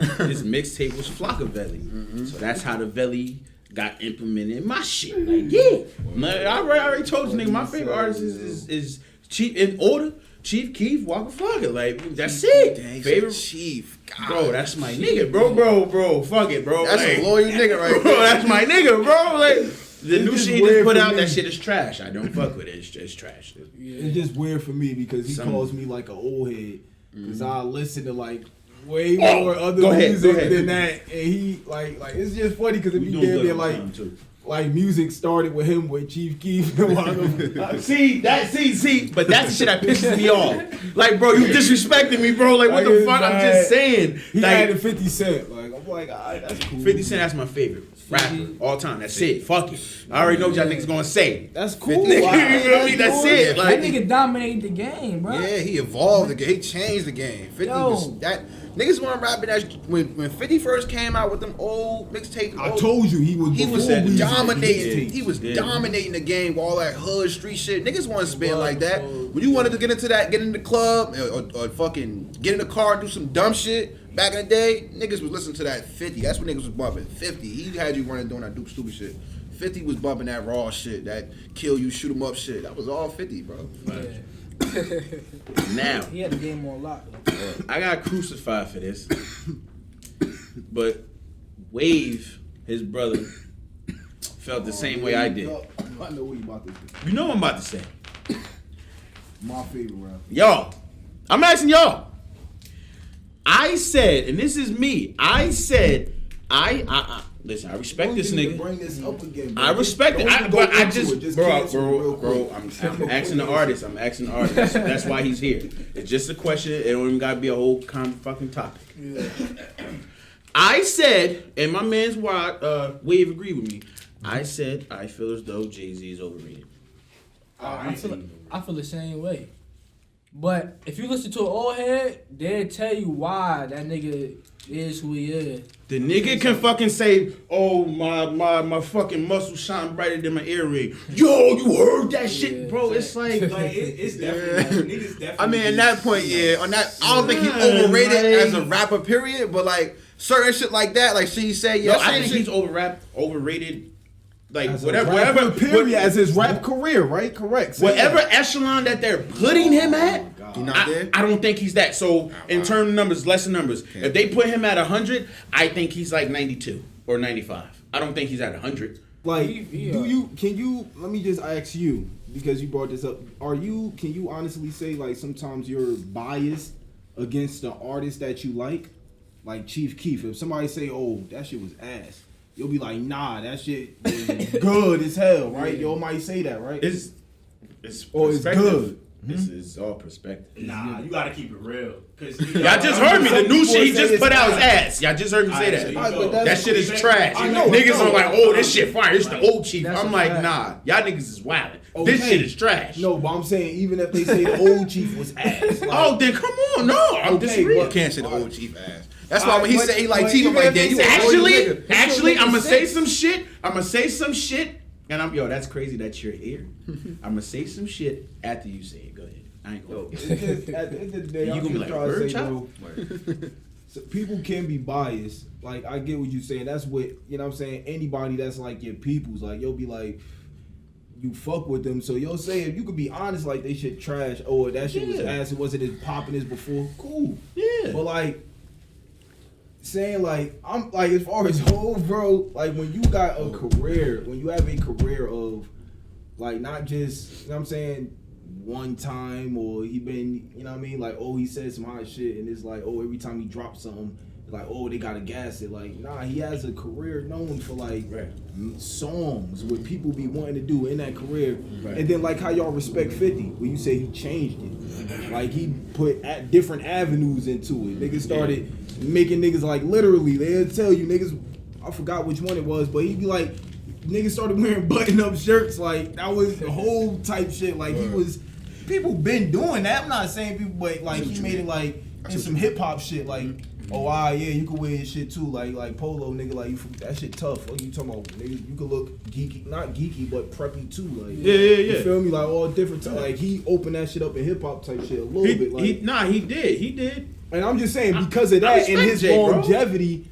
his mixtape was Flockavelli. So that's how the Valley got implemented in my shit. Like, yeah. Man, I already told this nigga my favorite artist is Chief in order. Chief Keef, Waka Flocka. Like, that's it. Dang, Favorite Chief. God. Bro, that's my nigga, bro. Fuck it, bro. That's like, a loyal nigga right bro, there. that's my nigga, bro. Like, the It's new just shit he weird just put for out, me. that shit is trash. I don't fuck with it. It's just trash. It's just weird for me because he calls me like an old head. Because I listen to like way more other go ahead, music go ahead. than that. And he like it's just funny because if We you doing damn good near on like time, too. like music started with him with Chief Keef and Waka Flocka. See, but that's the shit that pisses me off. Like, bro, you disrespecting me, bro. Like, what Like, the it's fuck? I'm bad. just saying. He Like, added 50 Cent. Like I'm like, alright, that's cool. 50 Cent, that's my favorite rapper all time. That's it. Fuck it. I already know what y'all niggas gonna say. That's cool. You feel me? That's it. That Like, nigga dominated the game, bro. Yeah, he evolved the game. He changed the game. 50 Yo. was that niggas weren't rapping that when 50 first came out with them old mixtapes. I told you he was. He was before Weezy. dominating. did. He was Yeah. dominating the game with all that hood street shit. Niggas wasn't spitting like that. When you wanted to get into that, get in the club or fucking get in the car and do some dumb shit. Back in the day, niggas was listening to that 50. That's when niggas was bumping 50. He had you running doing that stupid shit. 50 was bumping that raw shit, that kill you, shoot 'em up shit. That was all 50, bro. now, He had the game on lock. Though. I got crucified for this. But Wave, his brother, felt the same way I did. I know what you about to do. You know what I'm about to say. My favorite rapper. Y'all, I'm asking y'all. I said, and this is me, I said, listen, I respect this Don't even nigga. Bring this up again, bro. I respect it, Don't even but go I into just, it. cancel it real bro, quick. I'm asking the artist. That's why he's here. It's just a question. It don't even gotta be a whole fucking topic. I said, and my man's Wave agreed with me. I said I feel as though Jay-Z is overrated. I feel the same way. But if you listen to an old head, they'll tell you why that nigga is who he is. The nigga can fucking say, "Oh my fucking muscles shine brighter than my earring." Yo, you heard that shit, bro? It's like It's definitely niggas definitely. I mean, at that point, yeah. On that, I don't think he's overrated as a rapper, period. But like certain shit like that, like she said, yeah, no, I think he's overrated. Like As a whatever, rapper, period, as his rap career, right? Correct. Say whatever that. echelon that they're putting him at, He not there? I don't think he's that. So in terms of numbers, lesser numbers. If they put him at 100, I think he's like 92 or 95. I don't think he's at 100. Like, Yeah. can you, let me just ask you, because you brought this up, can you honestly say, like, sometimes you're biased against the artist that you like? Like Chief Keef, if somebody say, oh, that shit was ass, you'll be like, nah, that shit is good as hell, right? Y'all might say that, right? It's Or it's good. It's all perspective. Nah, you gotta keep it real. Cause Y'all just heard me. The new shit he just put out is ass. Y'all just heard me say that. Alright, but that's- That shit is trash. I know, Niggas I know. are like, oh, this shit fire. It's the old Chief. That's I'm a like, fact. nah. Y'all niggas is wildin'. Okay. This shit is trash. No, but I'm saying, even if they say the old Chief was ass. Like, Oh, then come on. No, I'm Okay, disagreeing. You can't say the old Chief ass. That's why when he But- said he like but Chief, I'm even like, if they damn, you say- a loyal nigga. Actually, I'm gonna It's say six. some shit. I'm gonna say some shit, and that's crazy that you're here. I'm gonna say some shit after you say it. Go ahead. I ain't gonna. It's just, at the end of the day, You I'm gonna be just like, trying to bird say, chop? bro, so people can be biased. Like, I get what you're saying. That's what, you know what I'm saying? Anybody that's like your people's, like, you'll be like, you fuck with them. So you'll say, if you could be honest, like, they shit trash, or that shit was Yeah. ass, it wasn't as popping as before, cool. Yeah. But, like, saying, like, I'm, like, as far as whole, bro, like, when you got a career, when you have a career of, like, not just, you know what I'm saying, one time, or he been, you know what I mean, like, oh, he said some hot shit, and it's like, oh, every time he drops something, like, oh, they gotta gas it. Like, nah, he has a career known for, like, songs, what people be wanting to do in that career. Right. And then, like, how y'all respect 50, where you say he changed it. Like, he put different avenues into it. Niggas started making niggas, like, literally, they'll tell you, niggas, I forgot which one it was, but he'd be like, niggas started wearing button-up shirts, like, that was the whole type shit. Like, he was, people been doing that. I'm not saying people, but, like, he made it, like, in some hip-hop shit, like, oh, yeah, you can wear his shit, too. Like Polo, nigga, like, that shit tough. What you talking about? Nigga, you could look geeky, not geeky, but preppy, too. Like, Yeah. You feel me? Like, all different, like, he opened that shit up in hip-hop type shit a little bit, like. He did. And I'm just saying, because of I that and respect his Jay, bro. longevity,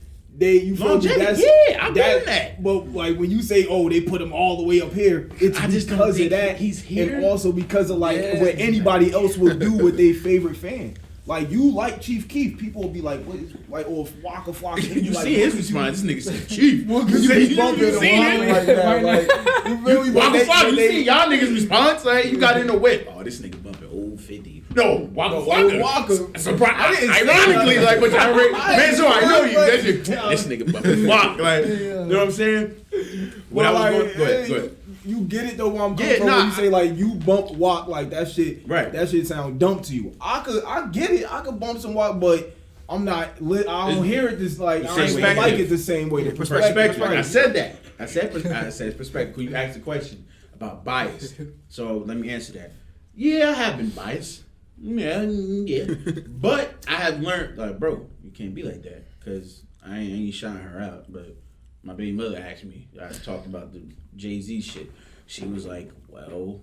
you feel me? Longevity, yeah, I'm getting that. But like when you say, oh, they put him all the way up here, it's I just don't because of think that, he's here. and also because of like what anybody else would do with their favorite fan. Like you like Chief Keef, people will be like, what is like, or Waka Flocka. You like, see his response? This nigga said, "Chief." What could you be bumping You see around it? like that? Like, you feel me? Waka But Flocka, you they- see y'all niggas' response? Like, you got in the whip. Oh, this nigga bumping old 50. No, Waka Flocka. Waka. Surprise. I didn't say Ironically, that. like, but y'all ready? Man, so I know you. Like, That's your, this nigga bumping Waka. Like, you know what I'm saying? When I was like, going, go ahead. You get it though. Where I'm coming Yeah, from nah, when you say like you bump walk like that shit. Right. That shit sound dumb to you. I get it. I could bump some walk, but I'm not lit. I don't hear it this like. I don't even like it the same way. The Perspective. right. I said that. I said perspective. Could you ask the question about bias? So let me answer that. Yeah, I have been biased. Yeah. But I have learned, like, bro, you can't be like that because I ain't shouting her out. But my baby mother asked me. I talked about the Jay-Z shit. She was like, "Well,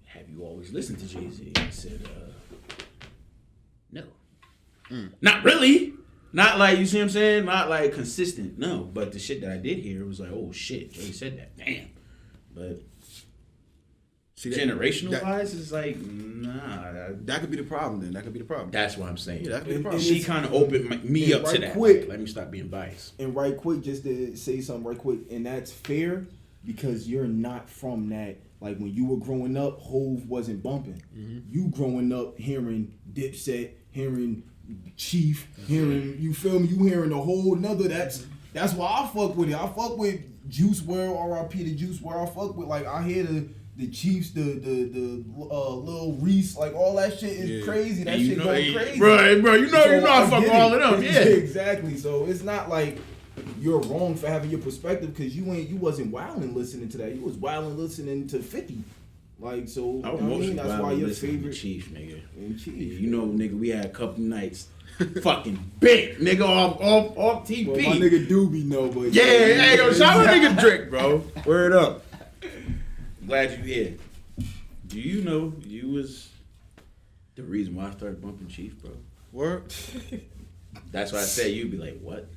have you always listened to Jay-Z?" I said, "No." Not really. Not like, you see what I'm saying? Not like consistent. No. But the shit that I did hear was like, oh shit, Jay said that. Damn. But See, generational wise is like, nah. That could be the problem then. That could be the problem. That's what I'm saying. Yeah, that could be the And- problem. She kind of opened me up to right that. quick. Like, let me stop being biased. And right quick, just to say something right quick, and that's fair because you're not from that. Like when you were growing up, Hove wasn't bumping. You growing up hearing Dipset, hearing Chief, hearing, you feel me? You hearing a whole nother. That's why I fuck with it. I fuck with Juice WRLD, R.I.P. to Juice WRLD. I fuck with, like, I hear the Chiefs, the Lil Reese, like all that shit is crazy. That shit going crazy. Bro, you know I fuck get with all it. of them. Yeah. Exactly. So it's not like you're wrong for having your perspective because you wasn't wilding listening to that. You was wilding listening to 50. Like, so, I was you know what I mostly mean? That's why your listening to favorite Chief, nigga. and Chief. You know, nigga, we had a couple nights fucking big, nigga, off TP. Well, my nigga Doobie know, but Yeah, hey, yo, shout out nigga Drake, bro. Word up. Glad you here. Do you know you was the reason why I started bumping Chief, bro? Word? That's why I said you'd be like, what?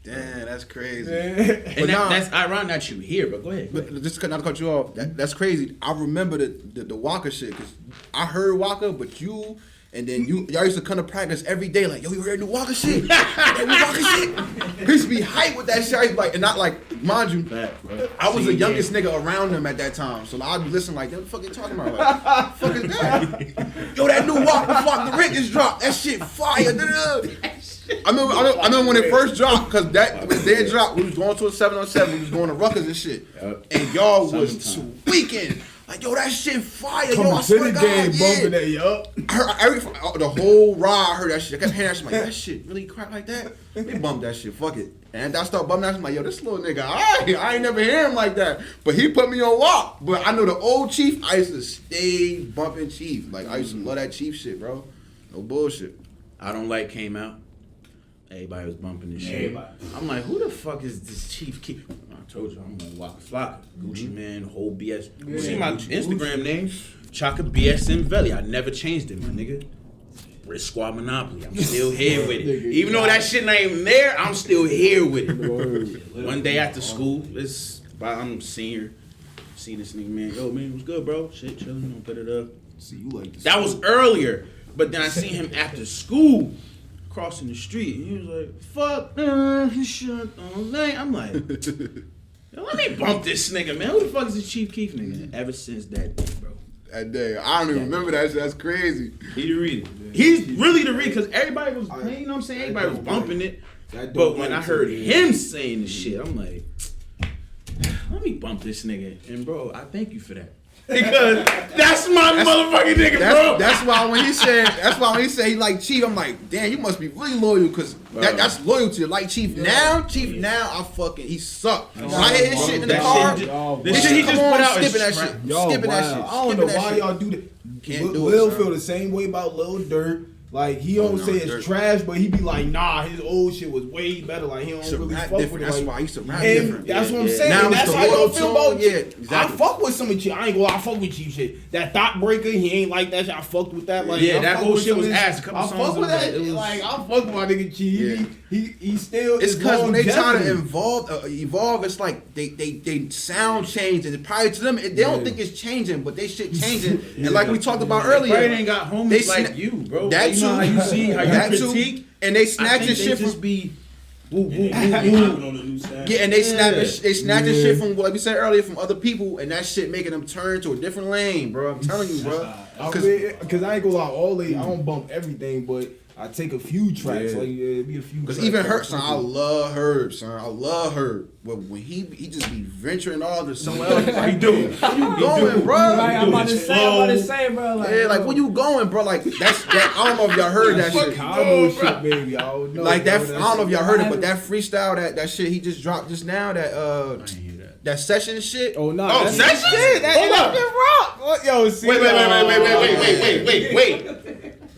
Damn, that's crazy. And that's ironic that you here, but go ahead. But just not to cut you off, that's crazy. I remember the Waka shit because I heard Waka, but y'all used to come to practice every day like, yo, you heard the Waka shit? That new Waka shit? He used to be hyped with that shit. I used to be like, and not like, mind you, I was the youngest nigga around him at that time, so I'd be listening like, what the fuck you talking about? Like, what the fuck is that? Yo, that new Waka Flock, the Rick dropped. That shit fire. I remember when it first dropped, because when they dropped, we was going to a 707, we was going to Ruckers and shit. And y'all was tweaking. Like, yo, that shit fire. Yo, I swear to God, bumping that, yup. The whole ride, I heard that shit. I kept hearing that shit. I'm like, that shit really crack like that? Let me bump that shit. Fuck it. And I start bumping that shit. I'm like, yo, this little nigga, I ain't never hear him like that. But he put me on walk. But I know the old Chief, I used to stay bumping Chief. Like, I used to love that Chief shit, bro. No bullshit. I Don't Like came out. Everybody was bumping this shit. I'm like, who the fuck is this Chief Keef? I told you, I'm gonna Waka Flocka, Gucci Man, whole BS. You see my Instagram name? Chaka BS and Valley. I never changed it, my nigga. Risk Squad Monopoly. I'm still here with it. Even though that shit not even there, I'm still here with it. One day after school, I'm senior. See this nigga, man. Yo, man, what's good, bro? Shit, chillin', gonna put it up. See, you like this. That was earlier, but then I seen him after school. Crossing the street, and he was like, fuck, shut on lane. I'm like, yo, let me bump this nigga, man. Who the fuck is this Chief Keef nigga? And ever since that day, bro. That day. I don't even remember that shit. That's crazy. He the reason. He's really the reason, because everybody was playing, you know what I'm saying? Everybody was bumping it. But when I heard him saying the shit, I'm like, let me bump this nigga. And bro, I thank you for that. Because that's my motherfucking nigga, bro. That's why when he said he like Chief, I'm like, damn, you must be really loyal, because that's loyalty. Like Chief now, I fucking, he sucked. When I hear his shit in the car, this shit he just put out is skipping that shit. Skipping that shit. I don't know why y'all do that. Can't do it, Lil son. feel the same way about Lil Durk. Like, he don't say it's trash, but he be like, nah, his old shit was way better. Like, he don't really fuck with it. That's like, why I used to rap and different. that's what I'm saying. Now And it's that's the how y'all loyal feel tone. about Yeah, Chief. exactly. I fuck with some of Chief. I ain't gonna lie, I fuck with Chief shit. That Thought Breaker, he ain't like that shit. I fucked with that. Like, Yeah, I that fuck whole with shit some was of his- ass. A couple I songs fuck with on that. it was- Like, I fuck with my nigga Chief. Yeah. he still. It's is because when they try to longevity. evolve, it's like they sound changed, and probably to them they don't think it's changing, but they shit changing. And like we talked about earlier, They ain't got homies They like sna- you, bro. that You know how you see, how you that too, critique. and they I snatching think they shit just from be woo woo They woo hopping woo. on the new sound. yeah, and they Yeah. snatching shit from like we said earlier from other people, and that shit making them turn to a different lane, bro. I'm telling you, bro. Because I ain't gonna lie, I don't bump everything, but I take a few tracks. Yeah. Like it'd be a few. Because tracks even that Herb, son, I love Herb, son. I love Herb. But when he just be venturing off to somewhere else, like, he do. Where you going, bro? Like, I'm about to say, bro. Like, Yeah, like where you going, bro? Like that. I don't know if y'all heard that shit. Chicago shit, baby. I don't know. Like that. bro, I don't know if y'all heard it, I but that freestyle, that shit he just dropped just now, that session shit. Oh no! Oh, that's that shit. Hold up. Rock. What? Yo, see, Wait.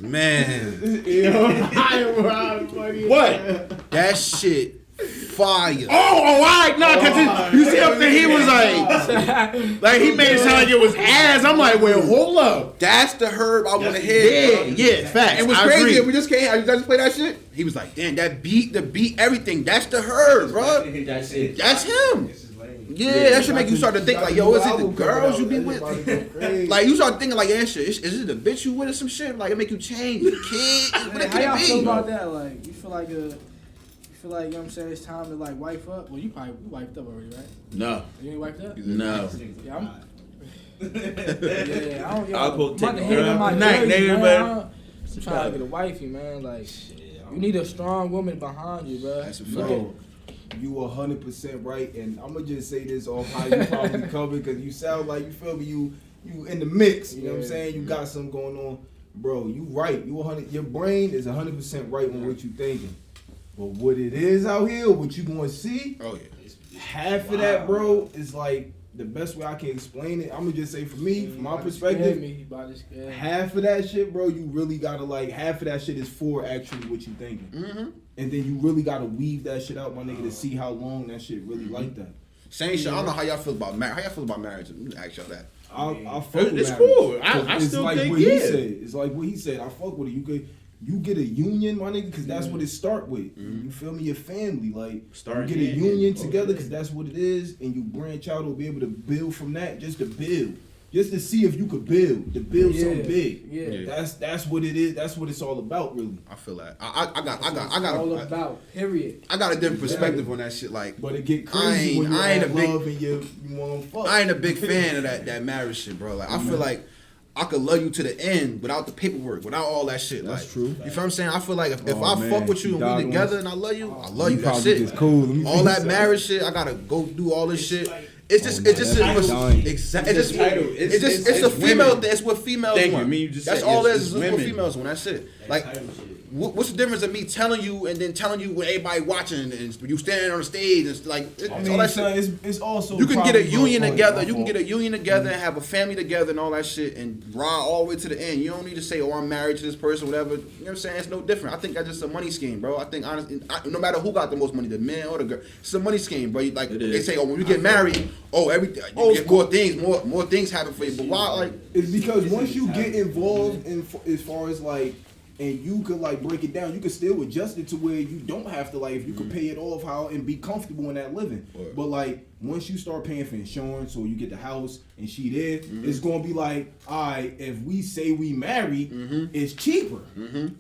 Man, what? That shit fire. Oh, alright, no, cause you see up there, he was like he made it sound like it was ass. I'm like, well, hold up. That's the Herb I want to hear. Yeah, facts. It was I crazy. agree. We just came. I just play that shit. He was like, "Damn, that beat, the beat, everything. That's the Herb, bro. That's it. That's him." This is lame. Yeah, that should make you start to think like, "Yo, is it the girls you be with?" Like you start thinking like, "Yeah, shit. Is it the bitch you with or some shit?" Like it make you change the kid. What it how y'all could feel be? about that? Like, you feel like you know what I'm saying, it's time to like wife up? Well, you probably wiped up already, right? No, You ain't wiped up? no. Yeah, I'm. Yeah, I don't. I'll go I'm take about to a hit on my night, jersey, nigga, man. I'm trying to get a wifey, man. Like, you need a strong woman behind you, bro. That's a Look Bro, you 100% right, and I'm gonna just say this off how you probably cover because you sound like you feel me. You in the mix. You know what I'm saying? You got something going on, bro. You right. You 100. Your brain is 100% right on what you thinking. But what it is out here, what you gonna see, Oh yeah. half of that, bro, is like the best way I can explain it. I'm gonna just say for me, from my perspective, half of that shit, bro, you really gotta like half of that shit is for actually what you thinking, and then you really gotta weave that shit out, my nigga, to see how long that shit really like that. Same shit. I don't know how y'all feel about marriage. How y'all feel about marriage? Let me ask y'all that. I fuck with It's marriage. cool. I It's still like think, what yeah. he said. It's like what he said. I fuck with it. You get a union, my nigga, because that's what it start with. You feel me? Your family, like Start you get a here. union together because that's what it is, and you branch out or be able to build from that, just to build, just to see if you could build, something big. Yeah. That's what it is. That's what it's all about, really. I feel that. I all got about, period. I got a different perspective on that shit. Like, But it get crazy when you I ain't have a big- love and you want to fuck. I ain't a big fan of that marriage shit, bro. Like, I feel like I could love you to the end without the paperwork, without all that shit. That's like, true. You feel what I'm saying? I feel like if Oh, I man. fuck with you You and dog we together ones. and I love you. That's probably it. just cool. Let me All see that this. marriage shit, I gotta go do all this shit. It's just, man, it's just, that's dying. exactly. It's It's the title. it's just, It's it's a female women. thing. It's what females Thank you. want. I mean, you just That's said all it's it is. It's what women. females want. That's it. Like, what's the difference of me telling you and then telling you with everybody watching and you standing on the stage and it's like it's I all mean, that son, shit. it's also You can get a probably union my together. fault. You can get a union together and have a family together and all that shit and ride all the way to the end. You don't need to say, "Oh, I'm married to this person," whatever. You know what I'm saying? It's no different. I think that's just a money scheme, bro. I think honestly, no matter who got the most money, the man or the girl, it's a money scheme, bro. Like It they is. say, "Oh, when you get married, everything you get more things happen for you." But why, like? It's because once you get involved in as far as like, and you could like break it down, you could still adjust it to where you don't have to like, if you could pay it off how and be comfortable in that living. Right. But like once you start paying for insurance or you get the house and she there, it's gonna be like, all right, if we say we married, it's cheaper.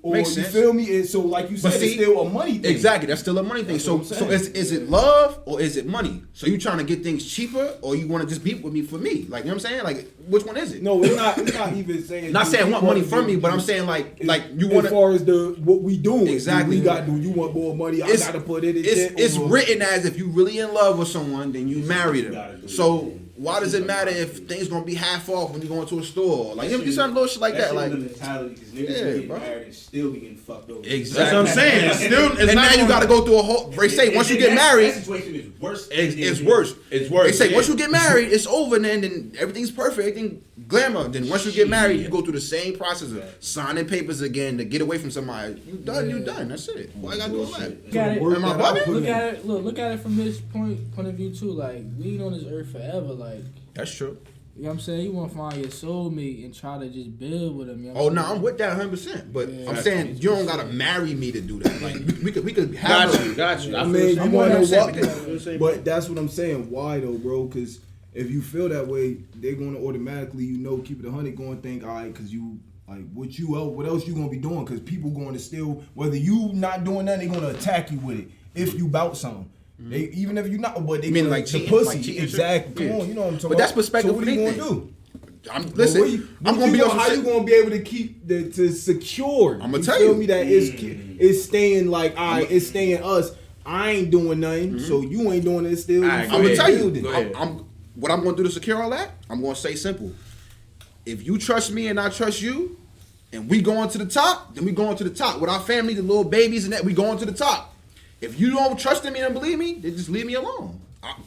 Or Makes you sense. feel me? And so like you But said, see, it's still a money thing. Exactly, that's still a money thing. That's So, what I'm so saying. is it love or is it money? So you trying to get things cheaper or you want to just be with me for me? Like, you know what I'm saying? Like, which one is it? No, it's not. It's not even saying. Not saying I want money from me, but I'm It's- saying like you as want to. far as what we doing. Exactly. We got to do. You want more money? I gotta put it in. It's written as if you really in love with someone, then you marry gotta them. do it. So why does it matter if things gonna be half off when you go into a store? Like, you some little shit like that. Like, the mentality because niggas Yeah, get bro. married and still be getting fucked over. exactly. That's what I'm saying. It's still, it's And not now you gonna- got to go through a whole. They say once you get married, that situation is worse. it's worse. It's worse. They say yeah. once you get married, it's over. Then everything's perfect, everything glamour. Then once you get married, you go through the same process of signing papers again to get away from somebody. You done. You done. That's it. Why you gotta do all that? Look at it. Am I bugging? Look at it from this point of view too. Like, we ain't on this earth forever. Like, That's true. You know what I'm saying? You want to find your soulmate and try to just build with them. You know Oh what no, I'm I'm with that 100%. But Yeah. I'm saying you don't gotta marry me to do that. Like we could have. Got you. I mean, you I'm want to know saying, what? But that's what I'm saying. Why though, bro? Because if you feel that way, they're going to automatically, keep it 100, going to think, all right, because you, like, what else you going to be doing? Because people going to still, whether you not doing that, they going to attack you with it if you bout something. They, even if you not, but they mean like like the cheating, pussy, like cheating exactly. shit? Come on, you know what I'm talking But about. that's perspective So what for are you going to anything. do? I'm gonna be on how you gonna be able to keep to secure? I'ma you tell feel you. me that it's staying like it's staying us. I ain't doing nothing, so you ain't doing it still. Alright, I'm gonna tell you. Go ahead. What I'm gonna do to secure all that. I'm gonna say simple. If you trust me and I trust you, and we going to the top, then we going to the top with our family, the little babies, and that we going to the top. If you don't trust in me and believe me, then just leave me alone.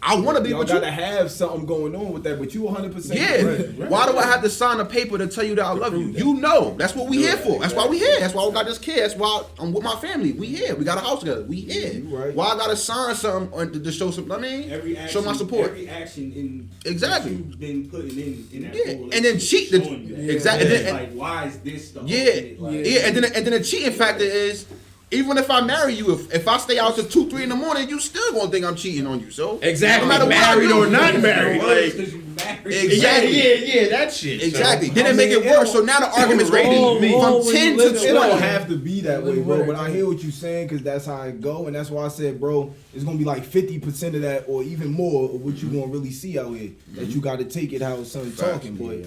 I want to be Y'all with you. gotta have something going on with that, but you 100%. Yeah. Right. Why do I have to sign a paper to tell you that I love you? You know. That's what we here for. That's why we here. That's why we got this kid. That's why I'm with my family. We here. We got a house together. We here. You right. Why I gotta sign something to show some? I mean, Every action, show my support. Every action in Exactly. that you've been putting in that Yeah. whole And then cheat the- showing you that. exactly. Yeah. And then- Like, why is this the Yeah, ultimate, like, yeah. And then the cheating factor is, even if I marry you, if I stay out till 2, 3 in the morning, you still gonna think I'm cheating on you. So Exactly. no matter what I Married do, or not married. Worse Like, 'cause you married. Exactly. yeah, that shit. Exactly. So. Then it make it worse. So now the argument's Right. gonna be Oh, from 10 when to you It 20. don't have to be that way, bro. Right. But I hear what you're saying because that's how it go, and that's why I said, bro, it's gonna be like 50% of that, or even more, of what you gonna really see out here. That you got to take it how son talking, but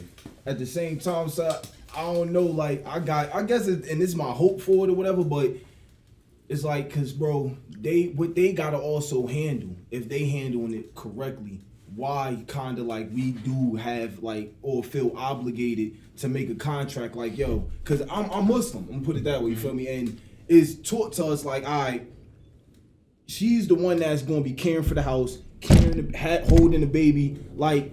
at the same time, so I don't know. Like I guess, and this is my hope for it or whatever, but it's like, cause bro, what they gotta also handle, if they handling it correctly, why kind of like we do have like or feel obligated to make a contract like, yo, cause I'm Muslim, I'm gonna put it that way, you feel me? And it's taught to us like, all right, she's the one that's gonna be caring for the house, holding the baby, like.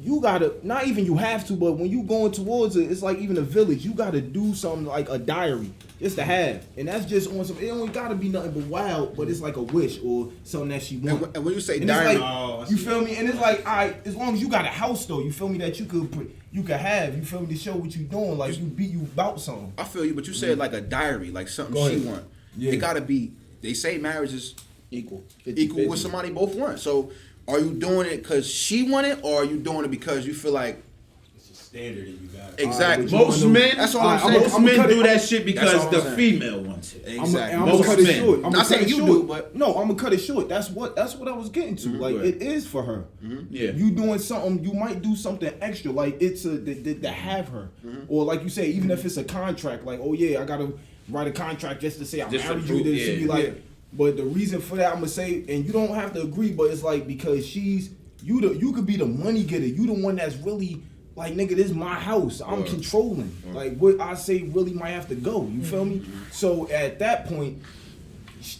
You gotta, not even you have to, but when you going towards it, it's like even a village. You gotta do something like a diary, just to have, and that's just on some. It don't gotta be nothing but wild, but it's like a wish or something that she wants. And when you say And diary, it's like, you feel me? And it's like, all right, as long as you got a house though, you feel me, that you could have, you feel me, to show what you doing, like you about something. I feel you, but you said like a diary, like something Go she ahead. want. Yeah. It gotta be. They say marriage is Equal. equal with somebody both want. So, are you doing it because she want it, or are you doing it because you feel like It's a standard that you got. exactly? but you Most wanna know- men, That's all I'm saying. most I'ma men cut it- do that shit because all I'm the saying. female wants it. Exactly. I'm Most gonna cut it men. short. I'm Not gonna saying cut it you short. do, but- no, I'm gonna cut it short. That's what I was getting to. Like Right. it is for her. Yeah. You doing something, you might do something extra, like it's to have her, or like you say, even if it's a contract, like oh yeah, I gotta write a contract just to say I Just to married you. prove- This should be yeah. like, but the reason for that, I'm gonna say, and you don't have to agree, but it's like because you could be the money getter. You the one that's really like nigga, this is my house. I'm controlling. Like what I say really might have to go. You feel me? So at that point,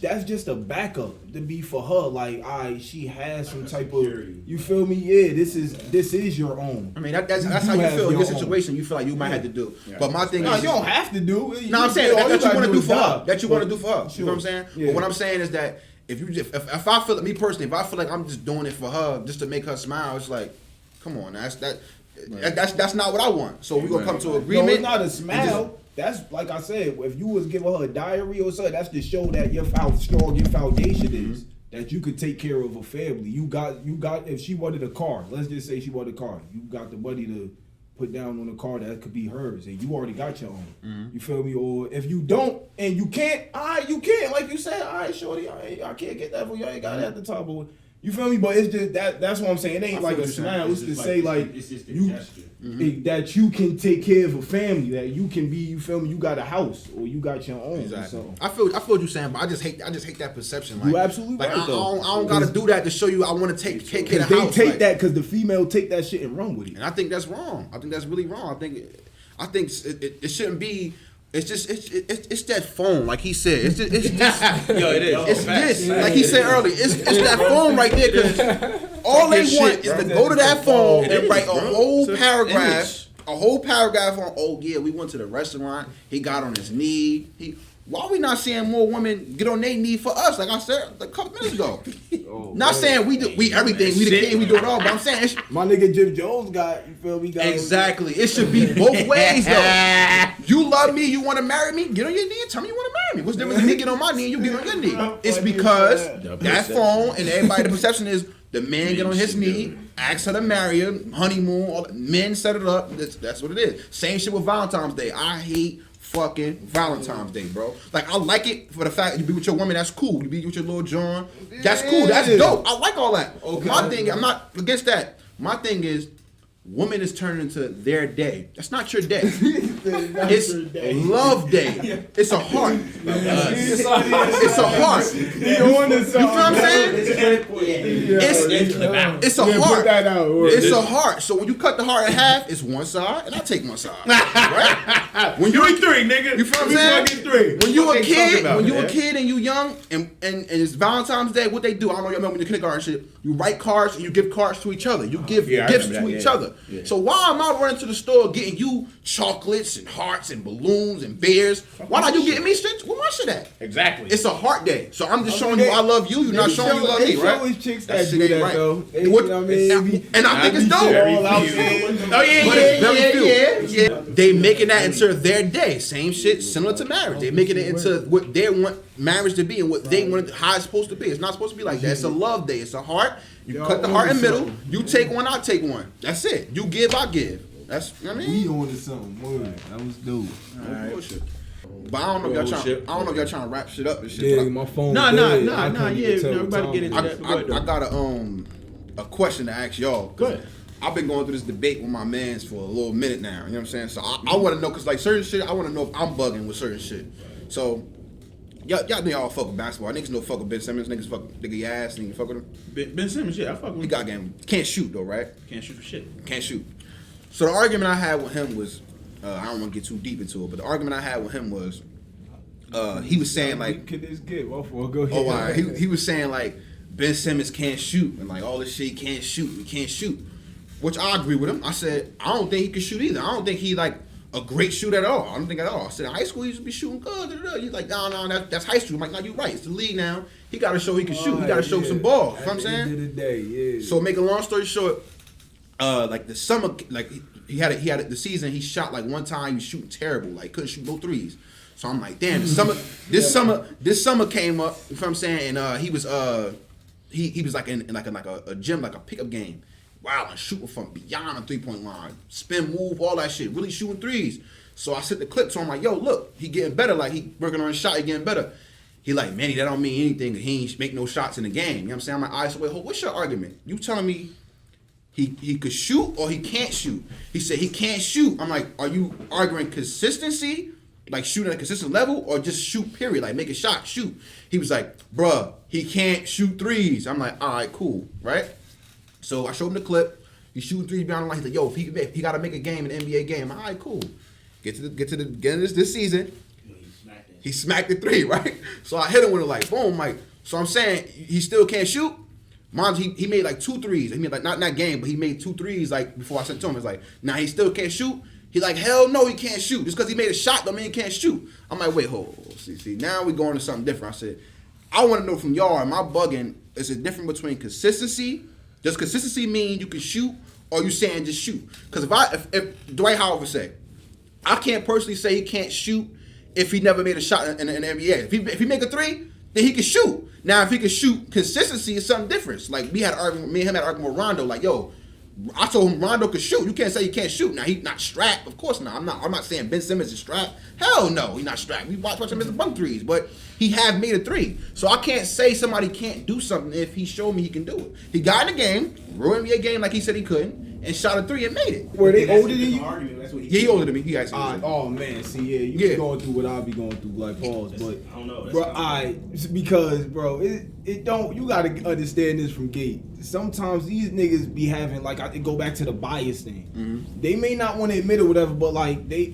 that's just a backup to be for her. Like, she has some type of. You feel me? Yeah, this is your own. I mean, that's You how do you have feel in your your own. situation. You feel like you might have to do. But my thing No, is, you don't have to do. no, I'm saying all that you gotta want to do is for her. die. That you want to do for her. You Sure. know what I'm saying? Yeah. But what I'm saying is that if I feel me personally, if I feel like I'm just doing it for her just to make her smile, it's like, come on, that's not what I want. So we gonna come to an No, agreement. it's not a smile. That's like I said. If you was giving her a diary or something, that's to show that how strong your foundation is. That you could take care of a family. You got. If she wanted a car, let's just say she wanted a car. You got the money to put down on a car that could be hers, and you already got your own. You feel me? Or if you don't and you can't, you can't. Like you said, shorty, I can't get that for you. I ain't got it at the top. But you feel me? But it's just that's what I'm saying. It ain't like a smile. It's to say like it's just a you. gesture. That you can take care of a family, that you can be, you feel me, you got a house or you got your own. Exactly. So I feel what you're saying, but I just hate that perception. Like, you absolutely like right I though. don't gotta do that to show you I want to take care of the They house. take like, that because the female take that shit and run with it. and I think that's wrong. I think that's really wrong. I think it shouldn't be. It's just it's that phone, like he said. It's just Yo, it is. it's this, like he said earlier. It's that phone right there, because all they Talking want shit, is bro. to go to that phone and is, write a bro. whole It's a paragraph. image. A whole paragraph on, oh yeah, we went to the restaurant. He got on his knee. Why we not seeing more women get on their knee for us? Like I said a couple minutes ago. Oh, Not saying we everything, we the king, we do it all, but I'm saying my nigga Jim Jones got, you feel me? Got exactly. It should be both ways though. You love me, you want to marry me, get on your knee and tell me you want to marry me. What's the difference in me getting on my knee and you get on your knee? It's because that phone and everybody, the perception is the man get on his knee, ask her to marry him, honeymoon, all, men set it up. That's what it is. Same shit with Valentine's Day. I hate fucking Valentine's Day, bro. Like, I like it for the fact you be with your woman, that's cool. You be with your little John, that's cool, that's dope. I like all that. Okay. My thing, I'm not against that. My thing is, women is turning into their day. That's not your day. It's love day. It's a heart. It's a heart. You feel what I'm saying? It's a heart. It's a heart. So when you cut the heart in half, it's one side, and I take one side. Right? When you three, nigga. You feel what I'm saying? When you a kid and you young, and it's Valentine's Day, what they do? I don't know. You remember when you kindergarten shit? You write cards and you give cards to each other. You give gifts to each other. Yeah. So why am I running to the store getting you chocolates and hearts and balloons and bears? Why not you getting me shit? Where my shit at? Exactly. It's a heart day. So I'm just showing you I love you. You're not showing you love me, right? Always chicks that do that right. though. And I think it's dope. Oh yeah. They making that into their day. Same shit, similar to marriage. They making it into what they want marriage to be and what they want how it's supposed to be. It's not supposed to be like that. It's a love day. It's a heart. You cut the heart in the middle. You take one, I take one. That's it. You give, I give. That's what I mean. We on to something. Word. That was dope. Bullshit. But I don't know if y'all trying to wrap shit up and shit. Yeah, my phone. Nah. Yeah, everybody get into that. I got a question to ask y'all. Good. I've been going through this debate with my mans for a little minute now. You know what I'm saying? So I want to know, cause like certain shit, I want to know if I'm bugging with certain shit. So. Y'all know y'all fuck with basketball. Niggas know fuck with Ben Simmons. Niggas fuck nigga ass. Niggas fuck with him. Ben Simmons, yeah, I fuck with him. He got game. Can't shoot though, right? Can't shoot for shit. Can't shoot. So the argument I had with him was, I don't want to get too deep into it, but the argument I had with him was, he was saying like, could this get? Go ahead. Oh, all right. He was saying like Ben Simmons can't shoot and like all this shit he can't shoot. He can't shoot, which I agree with him. I said I don't think he can shoot either. I don't think he like a great shooter at all. I don't think at all. I said in high school he used to be shooting good. He's like, no, that's high school. I'm like, no, you're right. It's the league now. He got to show he can shoot. He got to show some balls. You know what I'm saying? At the end of the day, yeah. So make a long story short, like the summer, like he had the season. He shot like one time. He was shooting terrible. Like couldn't shoot no threes. So I'm like, damn. This summer came up. You know what I'm saying? And he was like in like a gym, like a pickup game. Wow, and shooting from beyond the 3-point line, spin move, all that shit, really shooting threes. So I sent the clip to him like, yo, look, he getting better. Like he working on his shot, he getting better. He like, Manny, that don't mean anything. He ain't make no shots in the game. You know what I'm saying? I'm like, all right, so wait, what's your argument? You telling me he could shoot or he can't shoot? He said he can't shoot. I'm like, are you arguing consistency, like shooting at a consistent level, or just shoot period, like make a shot, shoot? He was like, bruh, he can't shoot threes. I'm like, all right, cool, right? So I showed him the clip. He's shooting threes beyond the line. He's like, yo, if he got to make a game, an NBA game. I'm like, all right, cool. Get to the end of this season. He smacked the three, right? So I hit him with it like, boom, like. So I'm saying he still can't shoot. Mom, he made like 2 threes. He made like not in that game, but he made 2 threes like before I sent to him. It's like, nah, he still can't shoot. He like, hell no, he can't shoot. Just because he made a shot don't mean he can't shoot. I'm like, wait, hold. See, now we going to something different. I said, I want to know from y'all, am I bugging? Is it different between consistency? Does consistency mean you can shoot, or you saying just shoot? Because if Dwight Howard would say, I can't personally say he can't shoot if he never made a shot in the NBA. If he make a 3, then he can shoot. Now if he can shoot, consistency is something different. Like me and him had an argument with Rondo. Like, yo, I told him Rondo could shoot. You can't say he can't shoot. Now he's not strapped. Of course not. I'm not saying Ben Simmons is strapped. Hell no, he's not strapped. We watch him miss a bunch of threes, but he have made a 3. So I can't say somebody can't do something if he showed me he can do it. He got in the game, ruined me a game like he said he couldn't, and shot a 3 and made it. Were they older than you? Yeah, he older than me. He actually. Oh man, see, yeah, you be going through what I be going through, like pause, but I don't know. bro, because bro, it don't. You gotta understand this from gate. Sometimes these niggas be having like I go back to the bias thing. Mm-hmm. They may not want to admit it, or whatever, but like they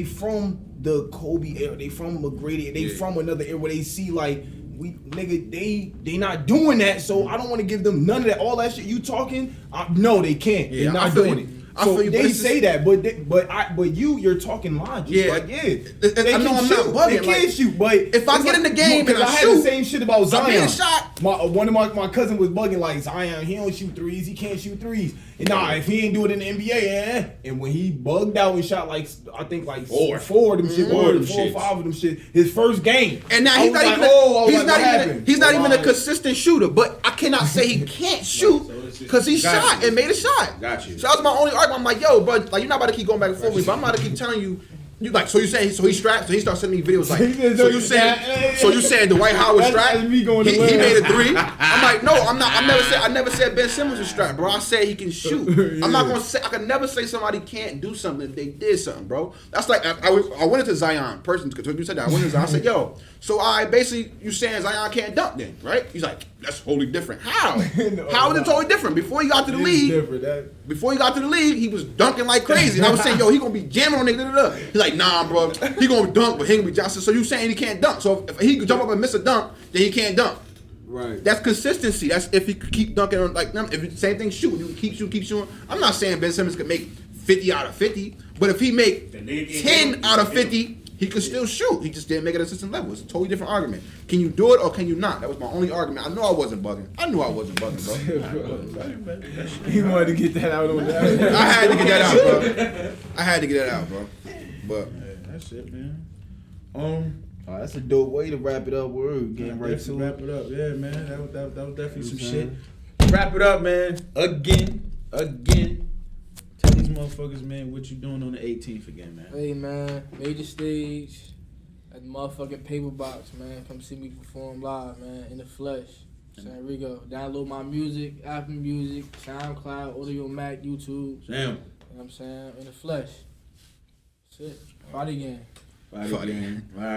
from the Kobe era, they from McGrady, they from another era where they see like they not doing that, so I don't want to give them none of that. All that shit you talking, no, they can't. They're not doing it. I feel you, but they it's say that, but you're talking logic. Yeah. Like, yeah. I know I'm not bugging. They can Like, shoot, but if I get in the game and I had shoot, the same shit about Zion. I made a shot. One of my cousin was bugging like Zion. He don't shoot threes. He can't shoot threes. And if he ain't do it in the NBA, and when he bugged out and shot like I think like four of them shit, four or five of them shit, his first game. And now he's not even a consistent shooter. But I cannot say he can't shoot because he shot and made a shot. Got you. So that was my only argument. I'm like, yo, bro, like you're not about to keep going back and forth with me, but I'm about to keep telling you. You like so you saying so he's strapped, so he starts sending me videos like so you saying Dwight Howard strapped? He made a three. I'm like, no, I'm not. I never said Ben Simmons was strapped, bro. I said he can shoot. I'm not gonna say I can never say somebody can't do something if they did something, bro. That's like I went into Zion person because you said that. I went into Zion. I said, yo, so I basically you saying Zion can't dunk then, right? He's like, that's totally different. How? How is it totally different? Before he got to the league, he was dunking like crazy. And I was saying, yo, he gonna be jamming on niggas. He's like, nah, bro, he gonna dunk, but he gonna be Johnson. So you saying he can't dunk? So if he could jump up and miss a dunk, then he can't dunk. Right. That's consistency. That's if he could keep dunking on like if same thing shoot. You keep shooting. I'm not saying Ben Simmons could make 50 out of 50, but if he make 10 out of 50. He could still shoot. He just didn't make it at a consistent level. It's a totally different argument. Can you do it or can you not? That was my only argument. I know I wasn't bugging. I knew I wasn't bugging, bro. He wanted to get that out on that. I had to get that out, bro. But That's it, man. That's a dope way to wrap it up. We're getting right to wrap it up. Yeah, man. That was definitely some shit. Wrap it up, man. Again. Tell these motherfuckers, man, what you doing on the 18th again, man. Hey, man, major stage at the motherfucking paper box, man. Come see me perform live, man, in the flesh. San Rico. Download my music, Apple Music, SoundCloud, Audio Mac, YouTube. Damn. You know what I'm saying? In the flesh. That's it. Party again. All right.